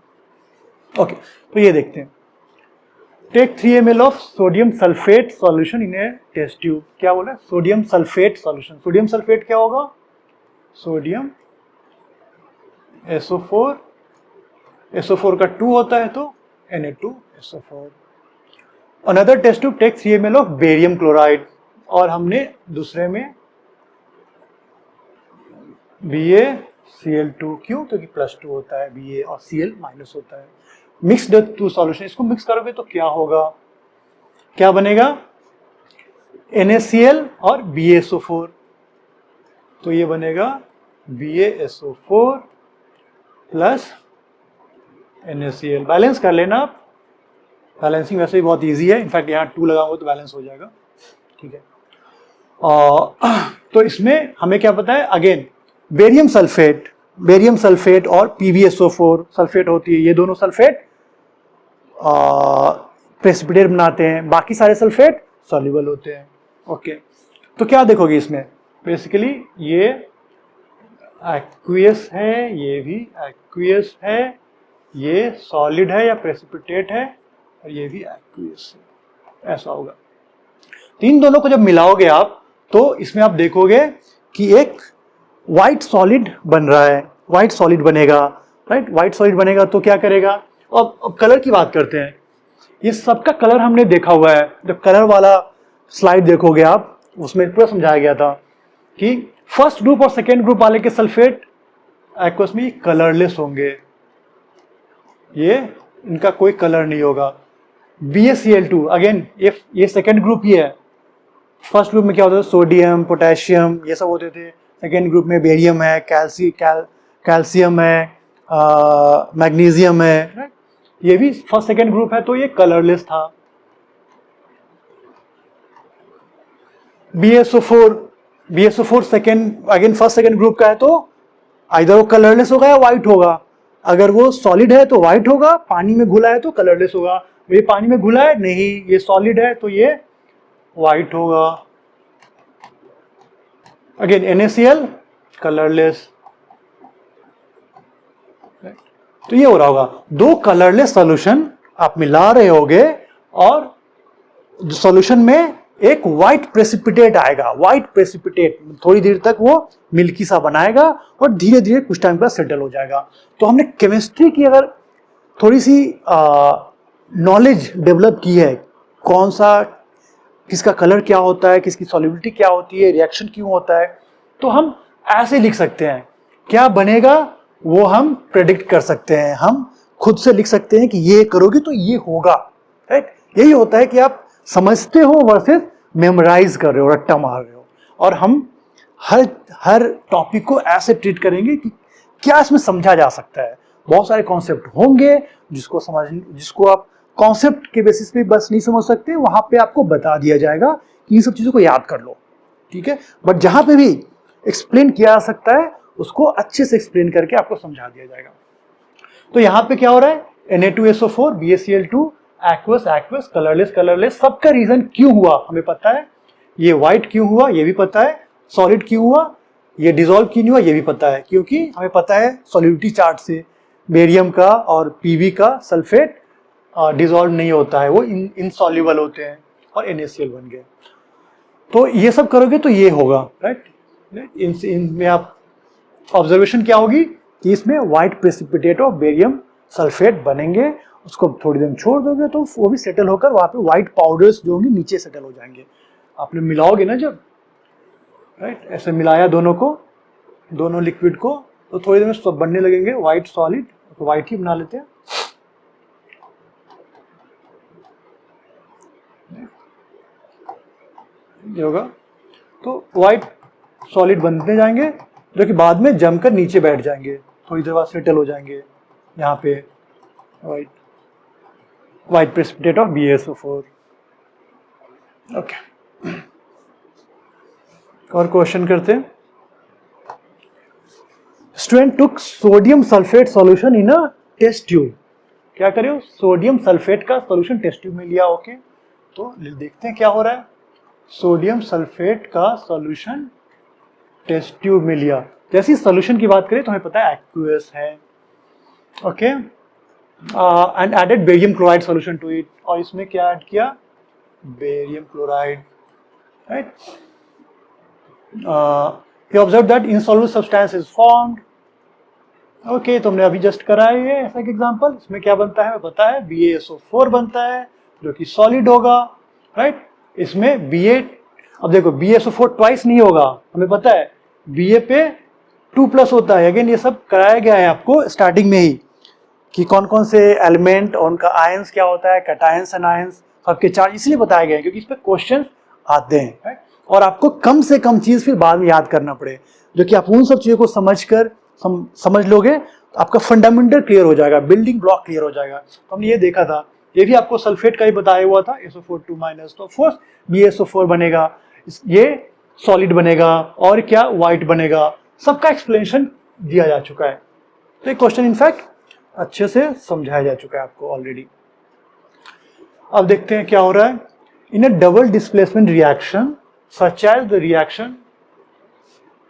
ओके। तो ये देखते हैं, take 3 ml of sodium sulphate solution in a test tube. क्या बोला? Sodium sulphate solution. Sodium sulphate क्या होगा? सोडियम SO4, SO4 का 2 होता है तो Na2SO4। Another test tube, take 3 ml of barium chloride, और हमने दूसरे में BaCl2, क्यों? क्योंकि +2 होता है Ba और Cl माइनस होता है। मिक्स द टू सॉल्यूशन, इसको मिक्स करोगे तो क्या होगा? क्या बनेगा? NaCl और BaSO4, तो ये बनेगा BaSO4 प्लस NaCl। बैलेंस कर लेना आप, बैलेंसिंग वैसे ही बहुत इजी है, इनफैक्ट यहाँ 2 लगाओगे तो बैलेंस हो जाएगा, ठीक है। तो इसमें हमें क्या पता है, अगेन बेरियम सल्फेट और PbSO4 सल्फेट होती है, ये दोनों सल्फेट प्रेसिपिटेट बनाते हैं, बाकी सारे सल्फेट सॉल्युबल होते हैं। ओके, तो क्या देखोगे इसमें, बेसिकली ये एक्वियस है, ये भी एक्वियस है, ये सॉलिड है या प्रेसिपिटेट है, और ये भी एक्वियस है, ऐसा होगा। तो इन दोनों को जब मिलाओगे आप, तो इसमें आप देखोगे कि एक व्हाइट सॉलिड बन रहा है, व्हाइट सॉलिड बनेगा, राइट। व्हाइट सॉलिड बनेगा तो क्या करेगा, अब कलर की बात करते हैं। ये सबका कलर हमने देखा हुआ है, जब कलर वाला स्लाइड देखोगे आप, उसमें पूरा समझाया गया था कि फर्स्ट ग्रुप और सेकेंड ग्रुप वाले के सल्फेट एक्वस में कलरलेस होंगे, ये इनका कोई कलर नहीं होगा। BaCl2 अगेन ये सेकेंड ग्रुप ही है, फर्स्ट ग्रुप में क्या होता था, सोडियम, पोटेशियम, ये सब होते थे। सेकेंड ग्रुप में बेरियम है, कैल्शियम है, मैग्नीशियम है, ये भी फर्स्ट सेकेंड ग्रुप है, तो ये कलरलेस था। BaSO4 second, again first second group का है, तो आइदर वो कलरलेस होगा या व्हाइट होगा। अगर वो सॉलिड है तो व्हाइट होगा, पानी में घुला है तो कलरलेस होगा। ये पानी में घुला है नहीं, ये सॉलिड है तो ये व्हाइट होगा। अगेन NaCl कलरलेस, तो ये हो रहा होगा, दो कलरलेस सॉल्यूशन आप मिला रहे होगे और सॉल्यूशन में एक व्हाइट प्रेसिपिटेट आएगा। व्हाइट प्रेसिपिटेट थोड़ी देर तक वो मिल्की सा बनाएगा और धीरे धीरे कुछ टाइम बाद सेटल हो जाएगा। तो हमने केमिस्ट्री की अगर थोड़ी सी नॉलेज डेवलप की है, कौन सा किसका कलर क्या होता है, किसकी सॉल्युबिलिटी क्या होती है, रिएक्शन क्यों होता है, तो हम ऐसे लिख सकते हैं। क्या बनेगा वो हम प्रेडिक्ट कर सकते हैं, हम खुद से लिख सकते हैं कि ये करोगे तो ये होगा, राइट। यही होता है कि आप समझते हो वर्सेस मेमोराइज कर रहे हो, रट्टा मार रहे हो। और हम हर टॉपिक को ऐसे ट्रीट करेंगे कि क्या इसमें समझा जा सकता है। बहुत सारे कॉन्सेप्ट होंगे जिसको आप कॉन्सेप्ट के बेसिस पे बस नहीं समझ सकते, वहां पे आपको बता दिया जाएगा कि इन सब चीजों को याद कर लो, ठीक है। बट जहां पे भी एक्सप्लेन किया जा सकता है उसको अच्छे से एक्सप्लेन करके आपको समझा दिया जाएगा। तो यहाँ पे क्या हो रहा है, Na2SO4, BaCl2, एक्वस, कलरलेस, सबका रीजन क्यों हुआ हमें पता है। ये व्हाइट क्यों हुआ ये भी पता है, सॉलिड क्यों हुआ, ये डिसॉल्व क्यों नहीं हुआ ये भी पता है, क्योंकि हमें पता है सॉल्युबिलिटी चार्ट से बेरियम का और Pb का सल्फेट डिसॉल्व नहीं होता है, वो इनसॉल्युबल होते हैं और NaCl बन गए। तो ये सब करोगे तो ये होगा, राइट। इनमें आप ऑब्जर्वेशन क्या होगी कि इसमें white precipitate of barium sulphate बनेंगे, उसको थोड़ी देर छोड़ दोगे तो वो भी सेटल होकर वहां पे व्हाइट पाउडर्स जो होंगे नीचे सेटल हो जाएंगे। आपने मिलाओगे ना जब, राइट, ऐसे मिलाया दोनों लिक्विड को, तो थोड़ी देर में सब बनने लगेंगे व्हाइट सॉलिड, तो व्हाइट ही बना लेते हैं। ये होगा तो व्हाइट सॉलिड बनते जाएंगे, जो कि बाद में जमकर नीचे बैठ जाएंगे, थोड़ी देर बाद सेटल हो जाएंगे यहाँ पे white precipitate of BaSO4। Okay, और क्वेश्चन करते हैं। Student took sodium sulphate solution in a test tube. क्या करे, सोडियम सल्फेट का सॉल्यूशन टेस्ट ट्यूब में लिया। ओके, तो देखते हैं क्या हो रहा है। सोडियम सल्फेट का सॉल्यूशन टेस्ट ट्यूब में लिया। जैसे सॉल्यूशन की बात करें तो हमें पता है एक्वस है, okay, and added barium chloride solution to it, और इसमें क्या ऐड किया, barium chloride, right. You observe that insoluble substance is formed. Okay, तो हमने अभी जस्ट करा है ये ऐसा एक एग्जांपल। इसमें क्या बनता है पता है, BaSO4 बनता है जो कि सॉलिड होगा, राइट। इसमें Ba, अब देखो BaSO4 ट्वाइस नहीं होगा, हमें पता है Ba पे 2+ होता है। अगेन ये सब कराया गया है आपको स्टार्टिंग में ही कि कौन कौन से एलिमेंट और उनका आयंस क्या होता है, कैटायंस एंड आयंस सबके चार्ज इसलिए बताए गए क्योंकि इस पे क्वेश्चन आते हैं, राइट। और आपको कम से कम चीज फिर बाद में याद करना पड़े, जो कि आप उन सब चीजों को समझ लोगे आपका फंडामेंटल क्लियर हो जाएगा, बिल्डिंग ब्लॉक क्लियर हो जाएगा। तो हमने ये देखा था, ये भी आपको सल्फेट का ही बताया हुआ था, SO4 2 माइनस, तो ऑफकोर्स BaSO4 बनेगा, ये सॉलिड बनेगा और क्या व्हाइट बनेगा, सबका एक्सप्लेनेशन दिया जा चुका है। तो ये क्वेश्चन इनफैक्ट अच्छे से समझाया जा चुका है आपको ऑलरेडी। अब देखते हैं क्या हो रहा है। In a double displacement reaction such as the reaction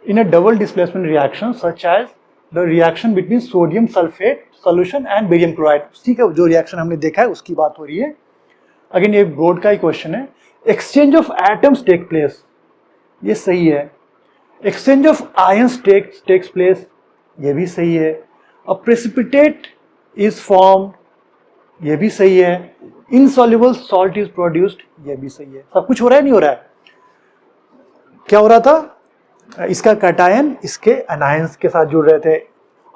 in a double displacement reaction such as the reaction between sodium sulfate solution and barium chloride, ठीक है, जो रिएक्शन हमने देखा है उसकी बात हो रही है। अगेन ये बोर्ड का ही क्वेश्चन है। Exchange of atoms take place, ये सही है। Exchange of ions takes place, ये भी सही है। अ प्रेसिपिटेट इज फॉर्म, ये भी सही है। इनसॉल्युबल सॉल्ट इज प्रोड्यूस्ड, ये भी सही है। सब कुछ हो रहा है, नहीं हो रहा है? क्या हो रहा था? इसका कैटायन इसके एनायंस के साथ जुड़ रहे थे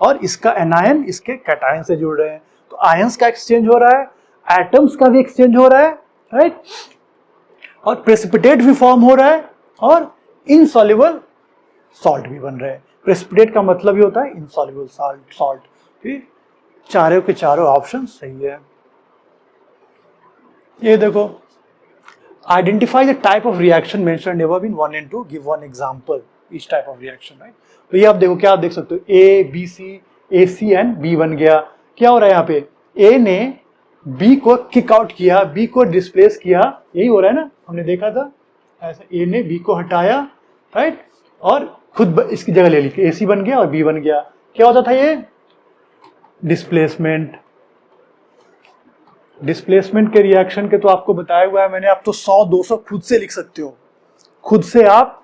और इसका एनायन इसके कैटायन से जुड़ रहे हैं, तो आयंस का एक्सचेंज हो रहा है, एटम्स का भी एक्सचेंज हो रहा है, राइट, और प्रेसिपिटेट भी फॉर्म हो रहा है और इनसॉल्युबल सॉल्ट भी बन रहे हैं। प्रेसिपिटेट का मतलब ही होता है इनसॉल्युबल सॉल्ट। ठीक, चारों के चारों ऑप्शन सही है। ये देखो, identify the type of reaction mentioned above in 1 and 2, give one example each type of reaction, right? तो ये आप देखो, क्या आप देख सकते हो, A, B, C, A, C and B बन गया। क्या हो रहा है यहाँ पे? A ने B को किक आउट किया, B को डिस्प्लेस किया, यही हो रहा है ना, हमने देखा था ऐसे। A ने B को हटाया, राइट, और खुद इसकी जगह ले ली, AC बन गया और B बन गया। क्या होता था ये? डिस्प्लेसमेंट। डिस्प्लेसमेंट के रिएक्शन के तो आपको बताया हुआ है मैंने, आप तो 100 200 खुद से लिख सकते हो, खुद से आप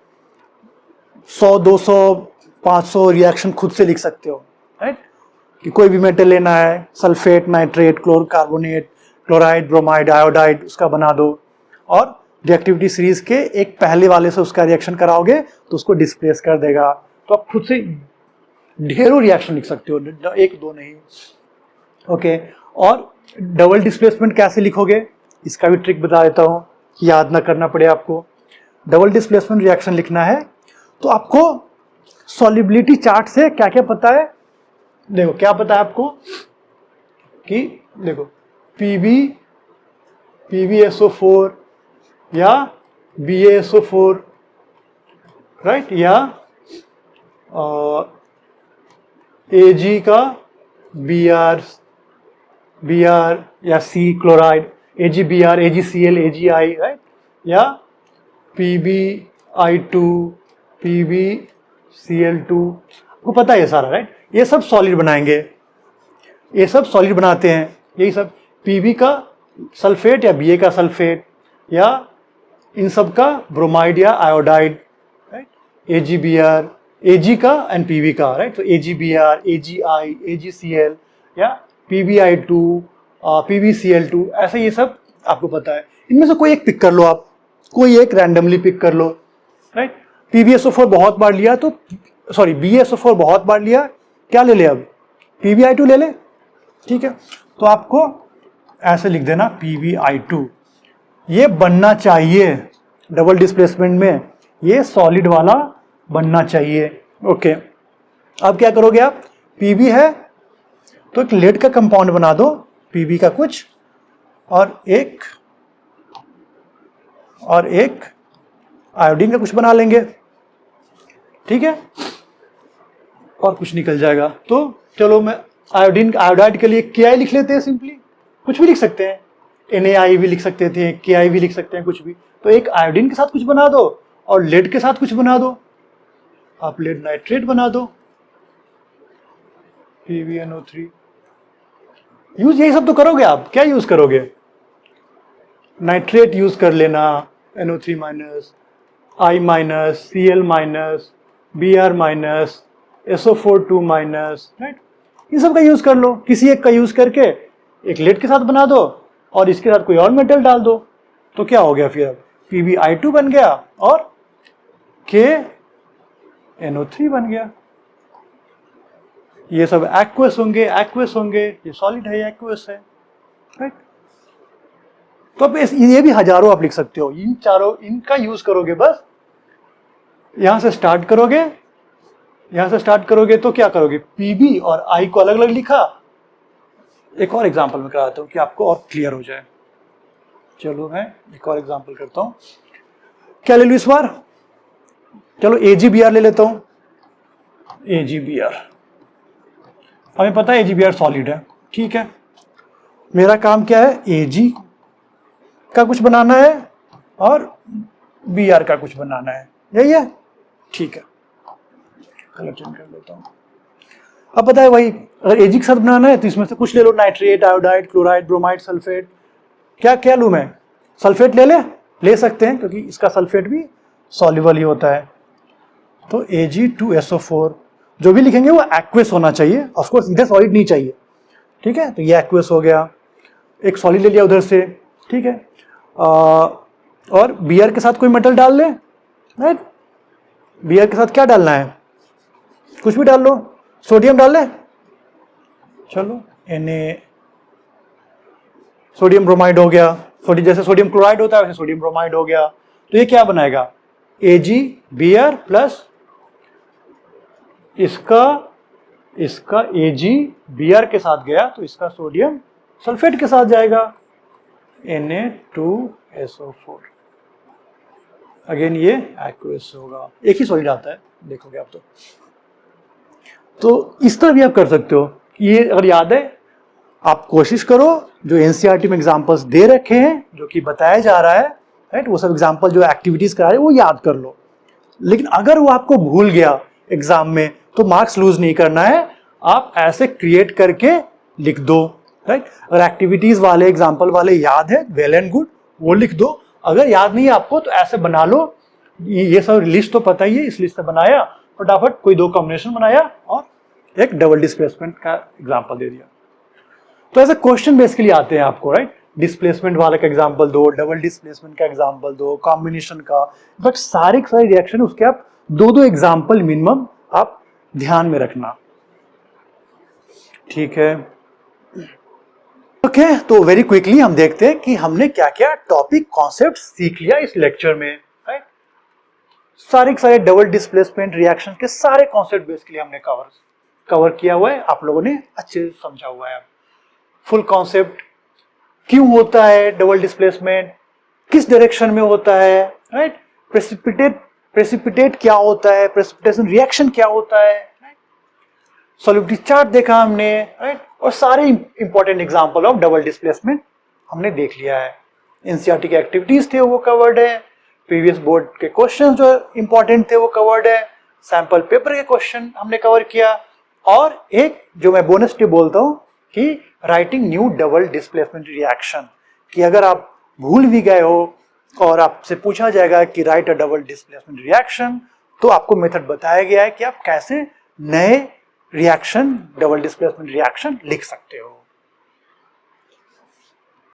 100 200 500 रिएक्शन खुद से लिख सकते हो, राइट, कि कोई भी मेटल लेना है, sulphate, nitrate, chlorocarbonate, chloride, bromide, iodide, उसका बना दो और रिएक्टिविटी सीरीज के एक पहले वाले से उसका रिएक्शन कराओगे तो उसको डिस्प्लेस कर देगा। तो आप खुद से ढेरों रिएक्शन लिख सकते हो, एक दो नहीं। ओके, और डबल डिस्प्लेसमेंट कैसे लिखोगे, इसका भी ट्रिक बता देता हूं कि याद ना करना पड़े आपको। डबल डिस्प्लेसमेंट रिएक्शन लिखना है तो आपको सॉल्युबिलिटी चार्ट से क्या क्या पता है। देखो क्या पता है आपको कि देखो PbSO4 या BaSO4, राइट, या Ag का Br या C chloride, AgBr, AgCl, AgI, right, या PbI2, PbCl2, आपको पता है ये सारा, राइट। ये सब सॉलिड बनाएंगे, ये सब सॉलिड बनाते हैं, यही सब Pb का सल्फेट या Ba का सल्फेट या इन सब का ब्रोमाइड या आयोडाइड, राइट, AgBr, Ag का एंड Pb का, राइट, तो AgBr, AgI, AgCl या PbI2, PbCl2, ऐसे ये सब आपको पता है। इनमें से कोई एक पिक कर लो आप, कोई एक रैंडमली पिक कर लो, राइट। PbSO4 बहुत बार लिया तो सॉरी BaSO4 बहुत बार लिया, क्या ले ले अब? PbI2 ले ले, ठीक है। तो आपको ऐसे लिख देना PbI2, ये बनना चाहिए डबल डिस्प्लेसमेंट में, ये सॉलिड वाला बनना चाहिए। ओके, अब क्या करोगे आप? Pb है तो एक लेड का कंपाउंड बना दो, Pb का कुछ, और एक आयोडीन का कुछ बना लेंगे, ठीक है, और कुछ निकल जाएगा। तो चलो मैं आयोडाइड के लिए Ki लिख लेते हैं, सिंपली कुछ भी लिख सकते हैं, NaI भी लिख सकते थे, Ki भी लिख सकते हैं, कुछ भी। तो एक आयोडीन के साथ कुछ बना दो और लेड के साथ कुछ बना दो, आप लेड नाइट्रेट बना दो, PbNO3। यूज यही सब तो करोगे आप, क्या यूज करोगे? नाइट्रेट यूज कर लेना, NO3 minus, I minus, Cl minus, Br minus, SO4 2 minus, right, इन सब का यूज कर लो। किसी एक का यूज करके एक लेड के साथ बना दो और इसके साथ कोई और मेटल डाल दो, तो क्या हो गया फिर? अब PbI2 बन गया और KNO3 बन गया। ये सब एक्वस होंगे, ये सॉलिड है, एक्वस है, राइट। तो अब ये भी हजारों आप लिख सकते हो, इन चारों, इनका यूज करोगे, बस यहां से स्टार्ट करोगे, यहां से स्टार्ट करोगे तो क्या करोगे, पीबी और आई को अलग अलग लिखा। एक और एग्जांपल में कराता हूं कि आपको और क्लियर हो जाए। चलो मैं एक और एग्जांपल करता हूं। क्या ले लूं इस बार, चलो AgBr ले लेता हूं। AgBr, हमें पता है AgBr सॉलिड है, ठीक है। मेरा काम क्या है, Ag का कुछ बनाना है और Br का कुछ बनाना है, यही है, ठीक है। कलर चेंज कर लेता हूं। अब पता है भाई, अगर Ag के साथ बनाना है तो इसमें से कुछ ले लो, nitrate, iodide, chloride, bromide, sulphate. क्या क्या लूं मैं, सल्फेट ले सकते हैं क्योंकि इसका सल्फेट भी सॉल्युबल ही होता है। तो Ag2SO4 जो भी लिखेंगे वो एक्वस होना चाहिए, ऑफ कोर्स इधर सॉलिड नहीं चाहिए, ठीक है। तो ये एक्वस हो गया, एक सॉलिड ले लिया उधर से, ठीक है। और Br के साथ कोई मेटल डाल लें, राइट। Br के साथ क्या डालना है, कुछ भी डाल लो, सोडियम डाल लें, चलो Na, सोडियम ब्रोमाइड हो गया। जैसे सोडियम क्लोराइड होता है वैसे सोडियम ब्रोमाइड हो गया। तो ये क्या बनाएगा, AgBr प्लस इसका AgBr के साथ गया तो इसका सोडियम सल्फेट के साथ जाएगा, Na2SO4। अगेन ये एक्वस होगा, एक ही सॉलिड आता है, देखोगे आप तो इस तरह भी आप कर सकते हो। ये अगर याद है, आप कोशिश करो जो एनसीईआरटी में एग्जांपल्स दे रखे हैं, जो कि बताया जा रहा है, राइट, वो सब एग्जांपल जो एक्टिविटीज करा रहे हैं वो याद कर लो। लेकिन अगर वो आपको भूल गया एग्जाम में तो मार्क्स लूज नहीं करना है, आप ऐसे क्रिएट करके लिख दो, राइट। अगर एक्टिविटीज वाले एग्जाम्पल वाले याद है, वेल एंड गुड, वो लिख दो। अगर याद नहीं है आपको तो ऐसे बना लो, ये सब लिस्ट तो पता ही है, इस लिस्ट से बनाया, फटाफट कोई दो कॉम्बिनेशन बनाया और एक डबल डिस्प्लेसमेंट का एग्जाम्पल दे दिया। तो ऐसे क्वेश्चन बेसिकली आते हैं आपको, राइट। डिस्प्लेसमेंट वाले का एग्जांपल दो, डबल डिस्प्लेसमेंट का एग्जांपल दो, कॉम्बिनेशन का, बट सारे रिएक्शन उसके आप दो एग्जांपल मिनिमम आप ध्यान में रखना, ठीक है। ओके, तो वेरी क्विकली हम देखते हैं कि हमने क्या क्या टॉपिक कॉन्सेप्ट सीख लिया इस लेक्चर में, राइट। सारे डबल डिस्प्लेसमेंट रिएक्शन के सारे कॉन्सेप्ट बेसिकली हमने कवर किया हुआ है, आप लोगों ने अच्छे से समझा हुआ है। फुल कॉन्सेप्ट, क्यों होता है डबल डिस्प्लेसमेंट, किस डायरेक्शन में होता है, राइट। प्रेसिपिटेट क्या होता है, प्रेसिपिटेशन रिएक्शन क्या होता है, राइट। सॉल्युबिलिटी चार्ट देखा हमने, राइट। और सारे important example of double displacement हमने देख लिया है। एनसीईआरटी के एक्टिविटीज थे वो कवर्ड है, प्रीवियस बोर्ड के क्वेश्चन जो इंपॉर्टेंट थे वो कवर्ड है, सैंपल पेपर के क्वेश्चन हमने कवर किया, और एक जो मैं बोनस टिप बोलता हूं कि writing new double displacement reaction, कि अगर आप भूल भी गए हो और आपसे पूछा जाएगा कि राइट अ डबल डिस्प्लेसमेंट रिएक्शन, तो आपको मेथड बताया गया है कि आप कैसे नए रिएक्शन, डबल डिस्प्लेसमेंट रिएक्शन लिख सकते हो।